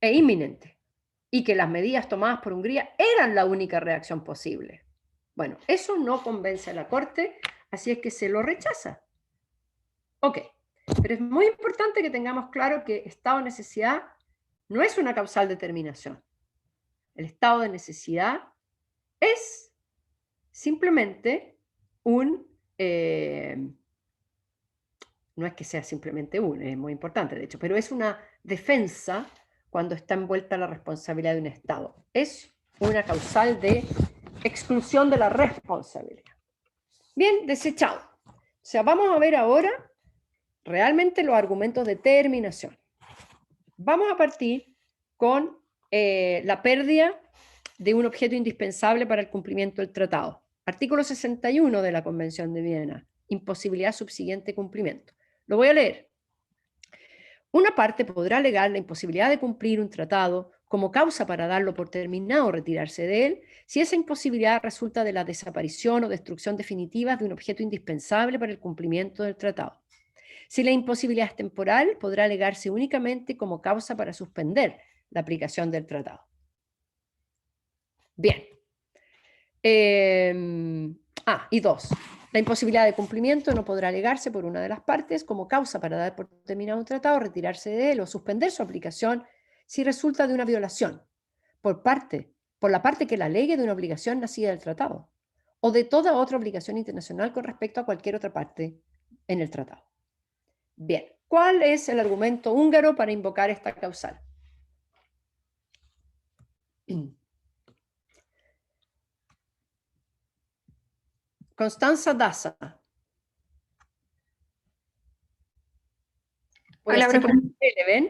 e inminente, y que las medidas tomadas por Hungría eran la única reacción posible. Bueno, eso no convence a la Corte, así es que se lo rechaza. Ok, pero es muy importante que tengamos claro que estado de necesidad no es una causal determinación. El estado de necesidad es simplemente un... no es que sea simplemente un, es muy importante de hecho, pero es una defensa cuando está envuelta la responsabilidad de un Estado. Es una causal de exclusión de la responsabilidad. Bien, desechado. O sea, vamos a ver ahora realmente los argumentos de terminación. Vamos a partir con la pérdida de un objeto indispensable para el cumplimiento del tratado. Artículo 61 de la Convención de Viena, imposibilidad subsiguiente cumplimiento. Lo voy a leer. Una parte podrá alegar la imposibilidad de cumplir un tratado como causa para darlo por terminado o retirarse de él, si esa imposibilidad resulta de la desaparición o destrucción definitiva de un objeto indispensable para el cumplimiento del tratado. Si la imposibilidad es temporal, podrá alegarse únicamente como causa para suspender la aplicación del tratado. Bien. Y dos. La imposibilidad de cumplimiento no podrá alegarse por una de las partes como causa para dar por terminado un tratado, retirarse de él o suspender su aplicación si resulta de una violación por la parte que la alegue de una obligación nacida del tratado o de toda otra obligación internacional con respecto a cualquier otra parte en el tratado. Bien, ¿cuál es el argumento húngaro para invocar esta causal? Constanza Daza. Hola, profe. ¿Ven?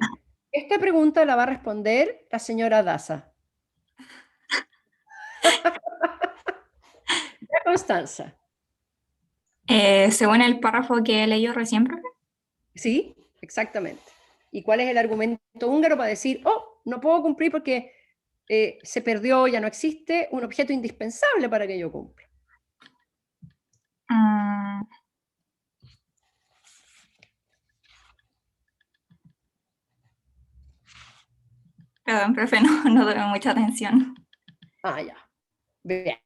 Esta pregunta la va a responder la señora Daza. Ya, Constanza. Según el párrafo que leyó recién, profe. Sí, exactamente. ¿Y cuál es el argumento húngaro para decir, oh, no puedo cumplir porque se perdió, ya no existe un objeto indispensable para que yo cumpla? Perdón, profe, no doy mucha atención. Ah, ya. Bien.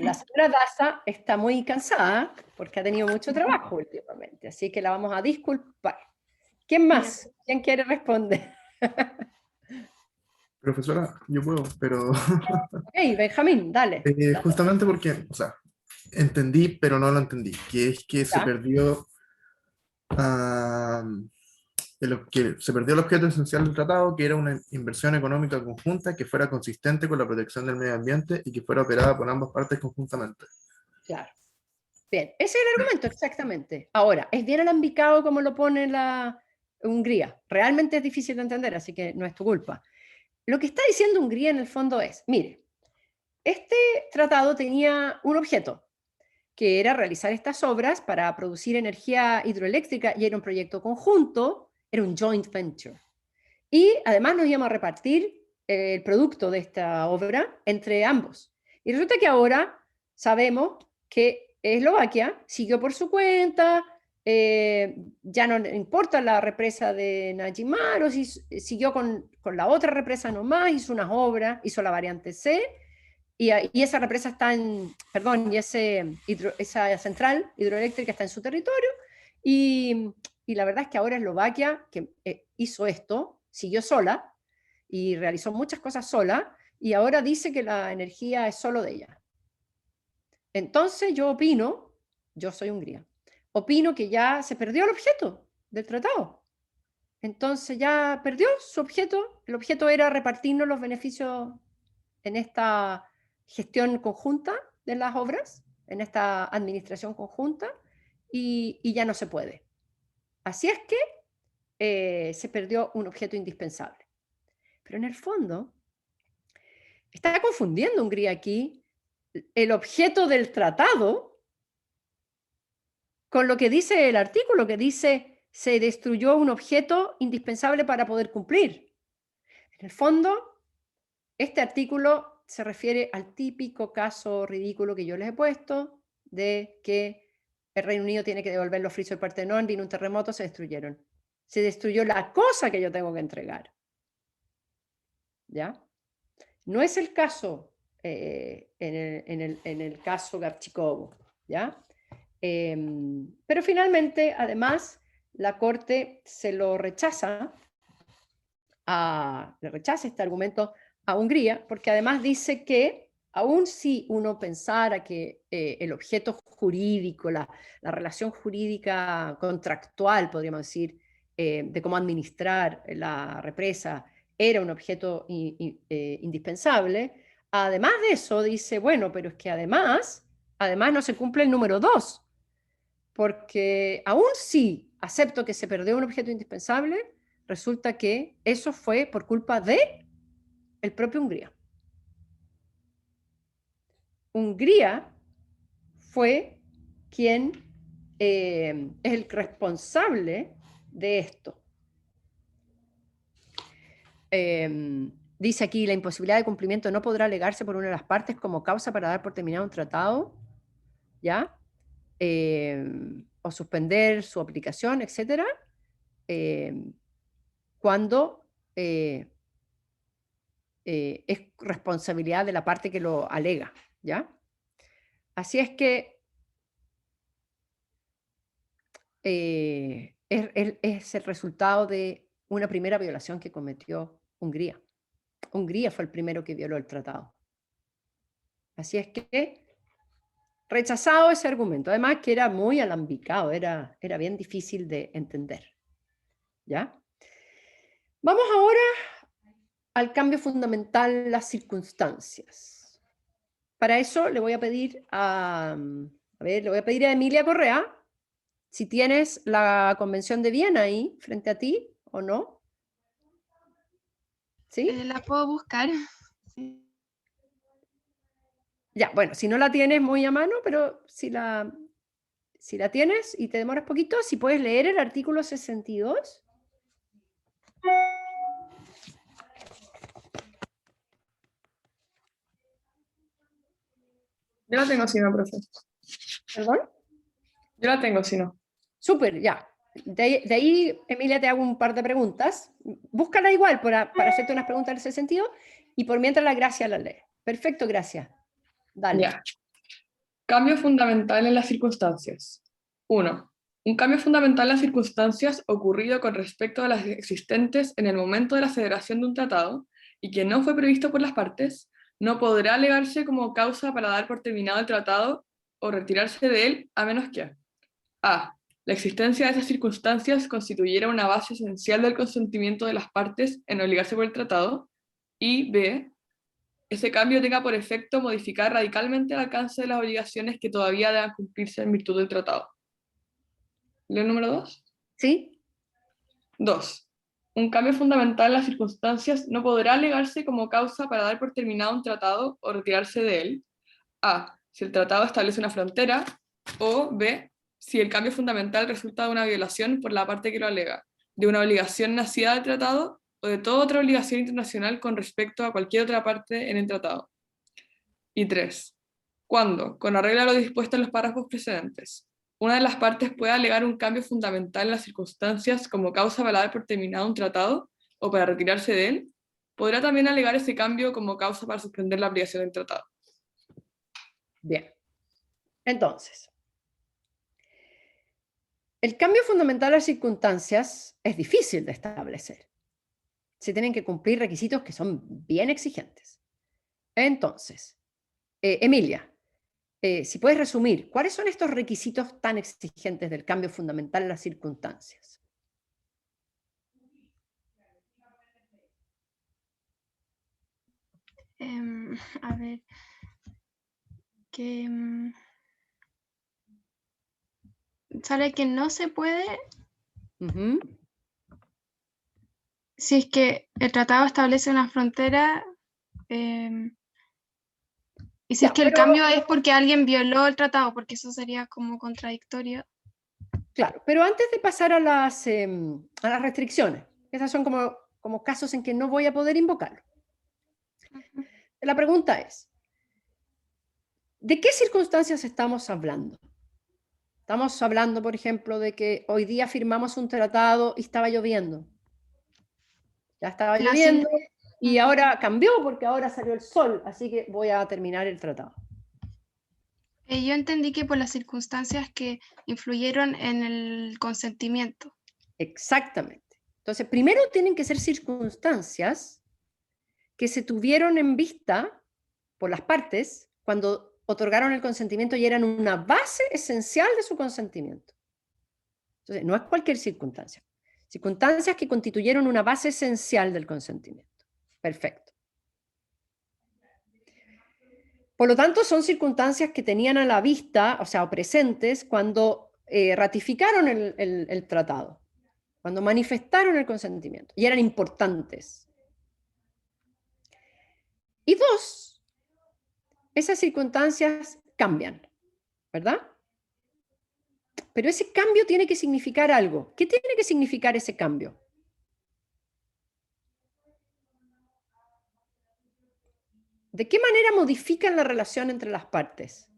La señora Daza está muy cansada porque ha tenido mucho trabajo últimamente, así que la vamos a disculpar. ¿Quién más? ¿Quién quiere responder? Profesora, yo puedo, pero Ok, Benjamín, dale. justamente porque, o sea, entendí, pero no lo entendí, que es que se ¿Ya? perdió se perdió el objeto esencial del tratado, que era una inversión económica conjunta que fuera consistente con la protección del medio ambiente y que fuera operada por ambas partes conjuntamente. Claro. Bien, ese es el argumento, exactamente. Ahora, es bien alambicado como lo pone la Hungría. Realmente es difícil de entender, así que no es tu culpa. Lo que está diciendo Hungría en el fondo es, mire, Este tratado tenía un objeto, que era realizar estas obras para producir energía hidroeléctrica, y era un proyecto conjunto, era un joint venture. Y además nos íbamos a repartir el producto de esta obra entre ambos. Y resulta que ahora sabemos que Eslovaquia siguió por su cuenta, ya no le importa la represa de Najimaro, siguió con la otra represa nomás, hizo unas obras, hizo la variante C, y esa represa está en, perdón, y esa central hidroeléctrica está en su territorio, y la verdad es que ahora Eslovaquia, que hizo esto, siguió sola, y realizó muchas cosas sola, y ahora dice que la energía es solo de ella. Entonces yo opino, yo soy Hungría, opino que ya se perdió el objeto del tratado. Entonces ya perdió su objeto, el objeto era repartirnos los beneficios en esta gestión conjunta de las obras, en esta administración conjunta, y ya no se puede. Así es que se perdió un objeto indispensable. Pero en el fondo, está confundiendo Hungría aquí el objeto del tratado con lo que dice el artículo, que dice se destruyó un objeto indispensable para poder cumplir. En el fondo, este artículo se refiere al típico caso ridículo que yo les he puesto, de que el Reino Unido tiene que devolver los frisos del Partenón, vino un terremoto, se destruyeron. Se destruyó la cosa que yo tengo que entregar. ¿Ya? No es el caso en el caso Gavchikovo, ¿ya? Pero finalmente, además, la Corte se lo rechaza, le rechaza este argumento a Hungría, porque además dice que aun si uno pensara que el objeto jurídico, la relación jurídica contractual, podríamos decir, de cómo administrar la represa, era un objeto indispensable, además de eso dice, bueno, pero es que además no se cumple el número 2, porque aun si acepto que se perdió un objeto indispensable, resulta que eso fue por culpa de el propio Hungría. Hungría fue quien es el responsable de esto. Dice aquí, la imposibilidad de cumplimiento no podrá alegarse por una de las partes como causa para dar por terminado un tratado, ¿ya? O suspender su aplicación, etc. Cuando es responsabilidad de la parte que lo alega, ¿ya? Así es que es el resultado de una primera violación que cometió Hungría. Hungría fue el primero que violó el tratado. Así es que rechazado ese argumento, además que era muy alambicado, era bien difícil de entender, ¿ya? Vamos ahora al cambio fundamental, las circunstancias. Para eso le voy a pedir a Emilia Correa, si tienes la Convención de Viena ahí frente a ti o no. ¿Sí? La puedo buscar. Sí. Ya, bueno, si no la tienes muy a mano, pero si la tienes y te demoras poquito, si puedes leer el artículo 62. Yo la tengo si no, profe. ¿Perdón? Yo la tengo si no. Súper, ya. De ahí, Emilia, te hago un par de preguntas. Búscala igual para hacerte unas preguntas en ese sentido, y por mientras la Gracia la lee. Perfecto, Gracia. Dale. Ya. Cambio fundamental en las circunstancias. 1. Un cambio fundamental en las circunstancias ocurrido con respecto a las existentes en el momento de la celebración de un tratado y que no fue previsto por las partes, no podrá alegarse como causa para dar por terminado el tratado o retirarse de él, a menos que a. La existencia de esas circunstancias constituyera una base esencial del consentimiento de las partes en obligarse por el tratado, y b. Ese cambio tenga por efecto modificar radicalmente el alcance de las obligaciones que todavía deban cumplirse en virtud del tratado. ¿Leo el número 2? ¿Sí? 2. un cambio fundamental en las circunstancias no podrá alegarse como causa para dar por terminado un tratado o retirarse de él. A. Si el tratado establece una frontera. O B. Si el cambio fundamental resulta de una violación por la parte que lo alega, de una obligación nacida del tratado o de toda otra obligación internacional con respecto a cualquier otra parte en el tratado. Y 3. Cuando, con arreglo a lo dispuesto en los párrafos precedentes, una de las partes puede alegar un cambio fundamental en las circunstancias como causa para dar por terminado un tratado o para retirarse de él, podrá también alegar ese cambio como causa para suspender la aplicación del tratado. Bien. Entonces, el cambio fundamental de las circunstancias es difícil de establecer. Se tienen que cumplir requisitos que son bien exigentes. Entonces, Emilia, si puedes resumir, ¿cuáles son estos requisitos tan exigentes del cambio fundamental de las circunstancias? A ver, que sale que no se puede si es que el tratado establece una frontera y si es que el cambio es porque alguien violó el tratado, porque eso sería como contradictorio. Claro, pero antes de pasar a las restricciones, esas son como casos en que no voy a poder invocarlo. La pregunta es, ¿de qué circunstancias estamos hablando? Estamos hablando, por ejemplo, de que hoy día firmamos un tratado y estaba lloviendo. Ya estaba lloviendo y ahora cambió porque ahora salió el sol, así que voy a terminar el tratado. Yo entendí que por las circunstancias que influyeron en el consentimiento. Exactamente. Entonces, primero tienen que ser circunstancias que se tuvieron en vista por las partes cuando otorgaron el consentimiento y eran una base esencial de su consentimiento. Entonces, no es cualquier circunstancia. Circunstancias que constituyeron una base esencial del consentimiento. Perfecto. Por lo tanto, son circunstancias que tenían a la vista, o sea, presentes, cuando ratificaron el tratado, cuando manifestaron el consentimiento, y eran importantes. Y dos, esas circunstancias cambian, ¿verdad? Pero ese cambio tiene que significar algo. ¿Qué tiene que significar ese cambio? ¿De qué manera modifican la relación entre las partes?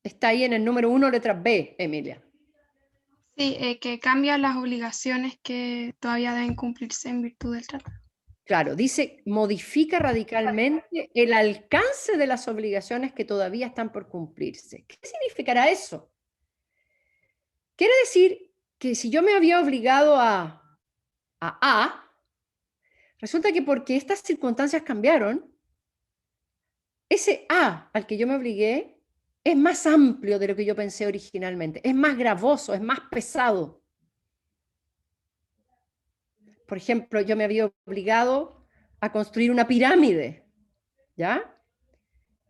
Está ahí en el número 1, letra B, Emilia. Sí, que cambian las obligaciones que todavía deben cumplirse en virtud del tratado. Claro, dice, modifica radicalmente el alcance de las obligaciones que todavía están por cumplirse. ¿Qué significará eso? Quiere decir que si yo me había obligado a A, resulta que porque estas circunstancias cambiaron, ese A al que yo me obligué es más amplio de lo que yo pensé originalmente, es más gravoso, es más pesado. Por ejemplo, yo me había obligado a construir una pirámide, ¿ya?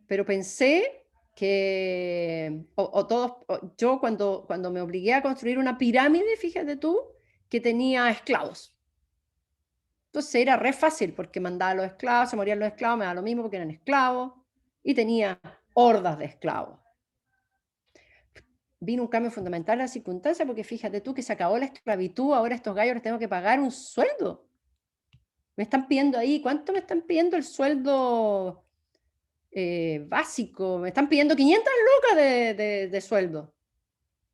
Pero pensé que, yo cuando me obligué a construir una pirámide, fíjate tú, que tenía esclavos. Entonces era re fácil porque mandaba a los esclavos, se morían los esclavos, me da lo mismo porque eran esclavos, y tenía hordas de esclavos. Vino un cambio fundamental en la circunstancia porque fíjate tú que se acabó la esclavitud, ahora estos gallos les tengo que pagar un sueldo. Me están pidiendo ahí, ¿cuánto me están pidiendo el sueldo básico? Me están pidiendo 500 lucas de sueldo.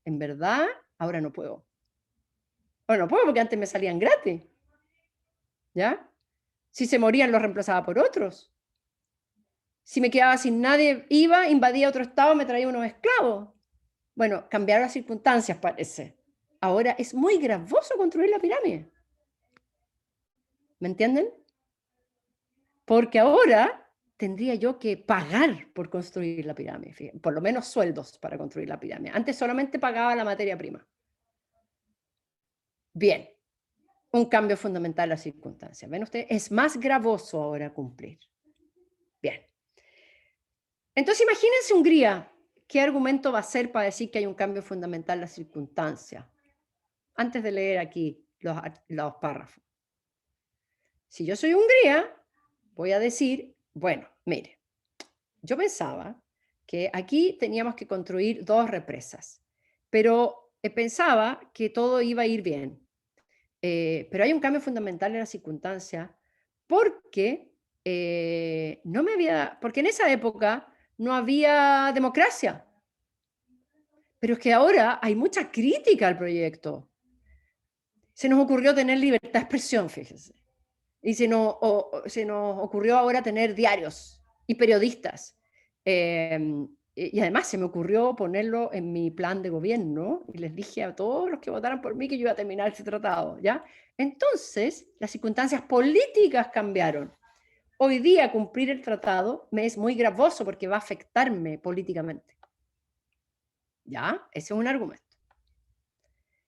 En verdad, ahora no puedo. Ahora no puedo porque antes me salían gratis. ¿Ya? Si se morían los reemplazaba por otros. Si me quedaba sin nadie, iba, invadía otro estado, me traía unos esclavos. Bueno, cambiaron las circunstancias, parece. Ahora es muy gravoso construir la pirámide. ¿Me entienden? Porque ahora tendría yo que pagar por construir la pirámide, fíjense, por lo menos sueldos para construir la pirámide. Antes solamente pagaba la materia prima. Bien, un cambio fundamental en las circunstancias. ¿Ven ustedes? Es más gravoso ahora cumplir. Bien. Entonces imagínense Hungría, ¿qué argumento va a ser para decir que hay un cambio fundamental en la circunstancia? Antes de leer aquí los párrafos. Si yo soy Hungría, voy a decir, bueno, mire, yo pensaba que aquí teníamos que construir 2 represas, pero pensaba que todo iba a ir bien. Pero hay un cambio fundamental en la circunstancia porque porque en esa época no había democracia. Pero es que ahora hay mucha crítica al proyecto. Se nos ocurrió tener libertad de expresión, fíjense. Y se nos ocurrió ahora tener diarios y periodistas. Y además se me ocurrió ponerlo en mi plan de gobierno y les dije a todos los que votaran por mí que yo iba a terminar ese tratado, ¿ya? Entonces, las circunstancias políticas cambiaron. Hoy día cumplir el tratado me es muy gravoso porque va a afectarme políticamente. ¿Ya? Ese es un argumento.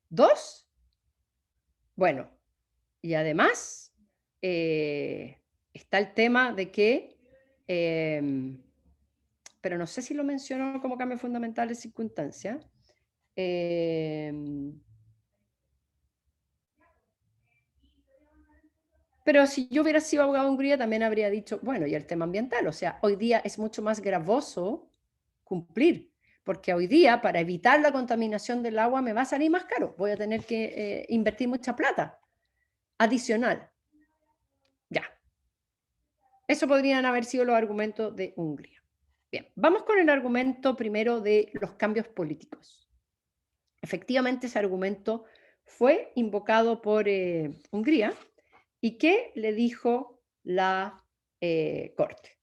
2, bueno, y además está el tema de que, pero no sé si lo mencionó como cambio fundamental de circunstancia, pero si yo hubiera sido abogado de Hungría también habría dicho, bueno, y el tema ambiental, o sea, hoy día es mucho más gravoso cumplir, porque hoy día para evitar la contaminación del agua me va a salir más caro, voy a tener que invertir mucha plata adicional. Ya. Eso podrían haber sido los argumentos de Hungría. Bien, vamos con el argumento primero de los cambios políticos. Efectivamente, ese argumento fue invocado por Hungría. ¿Y qué le dijo la Corte?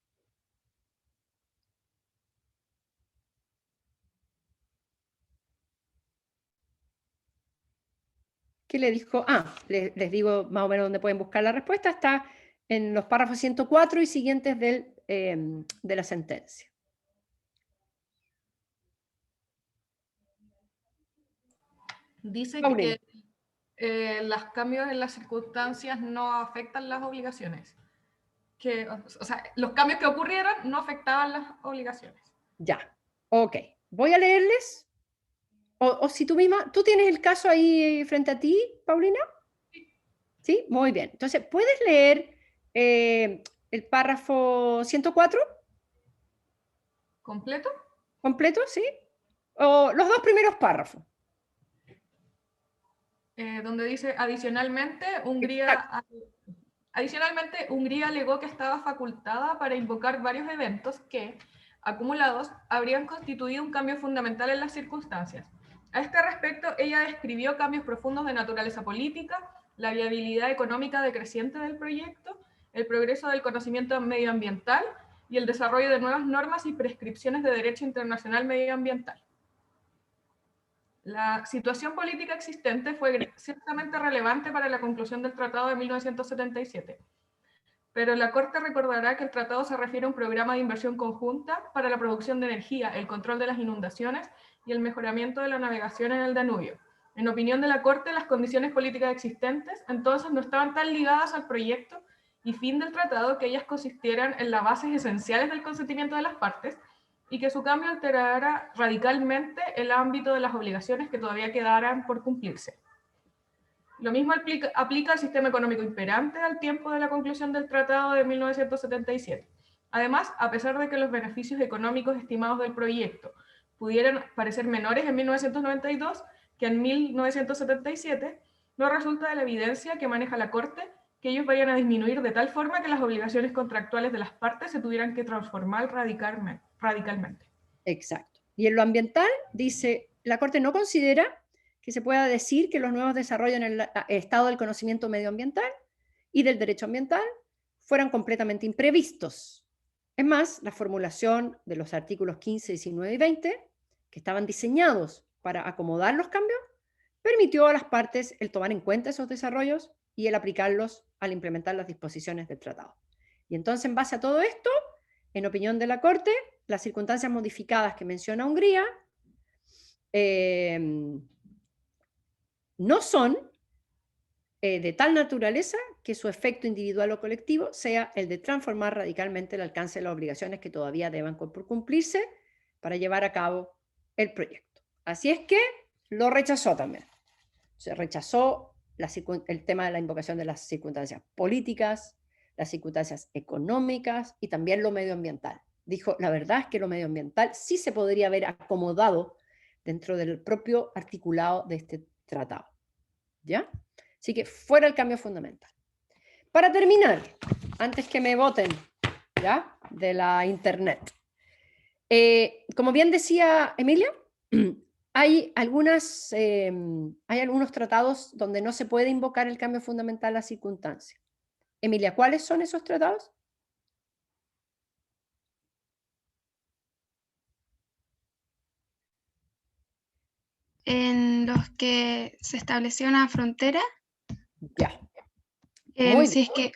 ¿Qué le dijo? Les digo más o menos dónde pueden buscar la respuesta. Está en los párrafos 104 y siguientes de la sentencia. Dice Paulina. que los cambios en las circunstancias no afectan las obligaciones. O sea, los cambios que ocurrieron no afectaban las obligaciones. Ya, ok. Voy a leerles. O si tú misma, ¿tú tienes el caso ahí frente a ti, Paulina? Sí, muy bien. Entonces, ¿puedes leer el párrafo 104? ¿Completo? ¿Completo, sí? O los 2 primeros párrafos. Donde dice, adicionalmente, Hungría alegó que estaba facultada para invocar varios eventos que, acumulados, habrían constituido un cambio fundamental en las circunstancias. A este respecto, ella describió cambios profundos de naturaleza política, la viabilidad económica decreciente del proyecto, el progreso del conocimiento medioambiental y el desarrollo de nuevas normas y prescripciones de derecho internacional medioambiental. La situación política existente fue ciertamente relevante para la conclusión del Tratado de 1977, pero la Corte recordará que el tratado se refiere a un programa de inversión conjunta para la producción de energía, el control de las inundaciones y el mejoramiento de la navegación en el Danubio. En opinión de la Corte, las condiciones políticas existentes entonces no estaban tan ligadas al proyecto y fin del tratado que ellas consistieran en las bases esenciales del consentimiento de las partes, y que su cambio alterara radicalmente el ámbito de las obligaciones que todavía quedaran por cumplirse. Lo mismo aplica al sistema económico imperante al tiempo de la conclusión del Tratado de 1977. Además, a pesar de que los beneficios económicos estimados del proyecto pudieran parecer menores en 1992 que en 1977, no resulta de la evidencia que maneja la Corte que ellos vayan a disminuir de tal forma que las obligaciones contractuales de las partes se tuvieran que transformar radicalmente. Exacto. Y en lo ambiental, dice, la Corte no considera que se pueda decir que los nuevos desarrollos en el estado del conocimiento medioambiental y del derecho ambiental fueran completamente imprevistos. Es más, la formulación de los artículos 15, 19 y 20, que estaban diseñados para acomodar los cambios, permitió a las partes el tomar en cuenta esos desarrollos y el aplicarlos al implementar las disposiciones del tratado. Y entonces, en base a todo esto, en opinión de la Corte, las circunstancias modificadas que menciona Hungría no son de tal naturaleza que su efecto individual o colectivo sea el de transformar radicalmente el alcance de las obligaciones que todavía deban por cumplirse, para llevar a cabo el proyecto. Así es que lo rechazó también. Se rechazó el tema de la invocación de las circunstancias políticas, las circunstancias económicas y también lo medioambiental. Dijo, la verdad es que lo medioambiental sí se podría haber acomodado dentro del propio articulado de este tratado. ¿Ya? Así que fuera el cambio fundamental. Para terminar, antes que me voten, ¿ya?, de la internet. Como bien decía Emilia, hay algunos tratados donde no se puede invocar el cambio fundamental a circunstancia. Emilia, ¿cuáles son esos tratados? En los que se estableció una frontera, Ya. Muy si es que,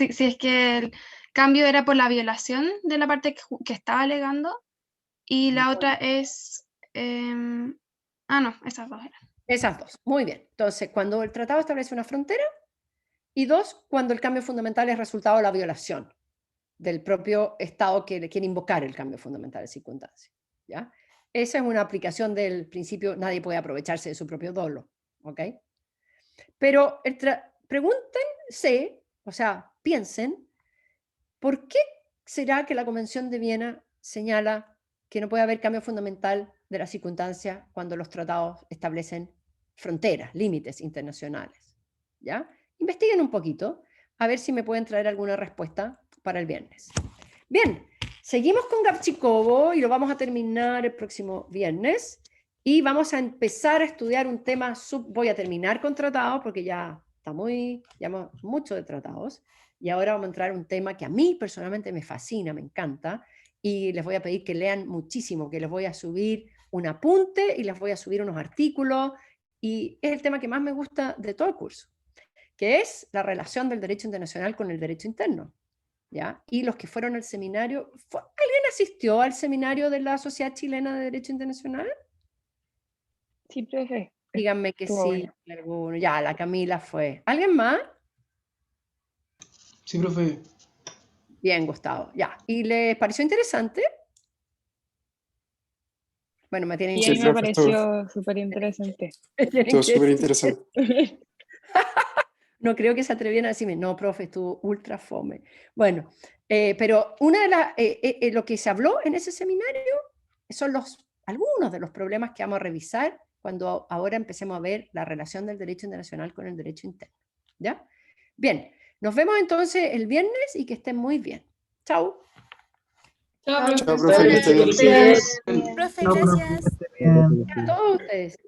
si es que el cambio era por la violación de la parte que estaba alegando, y la otra es, no, esas dos eran. Esas dos, muy bien. Entonces, cuando el tratado establece una frontera, y dos, cuando el cambio fundamental es resultado de la violación del propio Estado que le quiere invocar el cambio fundamental de circunstancia. ¿Ya? Esa es una aplicación del principio, nadie puede aprovecharse de su propio dolo. ¿Ok? Pero pregúntense, o sea, piensen, ¿por qué será que la Convención de Viena señala que no puede haber cambio fundamental de la circunstancia cuando los tratados establecen fronteras, límites internacionales? ¿Ya? Investiguen un poquito, a ver si me pueden traer alguna respuesta para el viernes. Bien, seguimos con Gabčíkovo y lo vamos a terminar el próximo viernes. Y vamos a empezar a estudiar un tema, voy a terminar con tratados, porque ya llevamos mucho de tratados, y ahora vamos a entrar a un tema que a mí personalmente me fascina, me encanta, y les voy a pedir que lean muchísimo, que les voy a subir un apunte y les voy a subir unos artículos, y es el tema que más me gusta de todo el curso, que es la relación del derecho internacional con el derecho interno. ¿Ya? Y los que fueron al seminario, ¿alguien asistió al seminario de la Sociedad Chilena de Derecho Internacional? Sí, profe. Díganme que Estuvo sí. bueno. Alguno. Ya, la Camila fue. ¿Alguien más? Sí, profe. Bien, Gustavo. Ya. ¿Y les pareció interesante? Bueno, me tienen Y a que mí me pareció súper interesante. Todo súper interesante. No creo que se atrevieran a decirme, no, profe, estuvo ultra fome. Bueno, pero una de lo que se habló en ese seminario son algunos de los problemas que vamos a revisar cuando ahora empecemos a ver la relación del derecho internacional con el derecho interno. ¿Ya? Bien, nos vemos entonces el viernes y que estén muy bien. Chao. Chao, Chao, profe, que esté bien. Profe, gracias. A todos ustedes.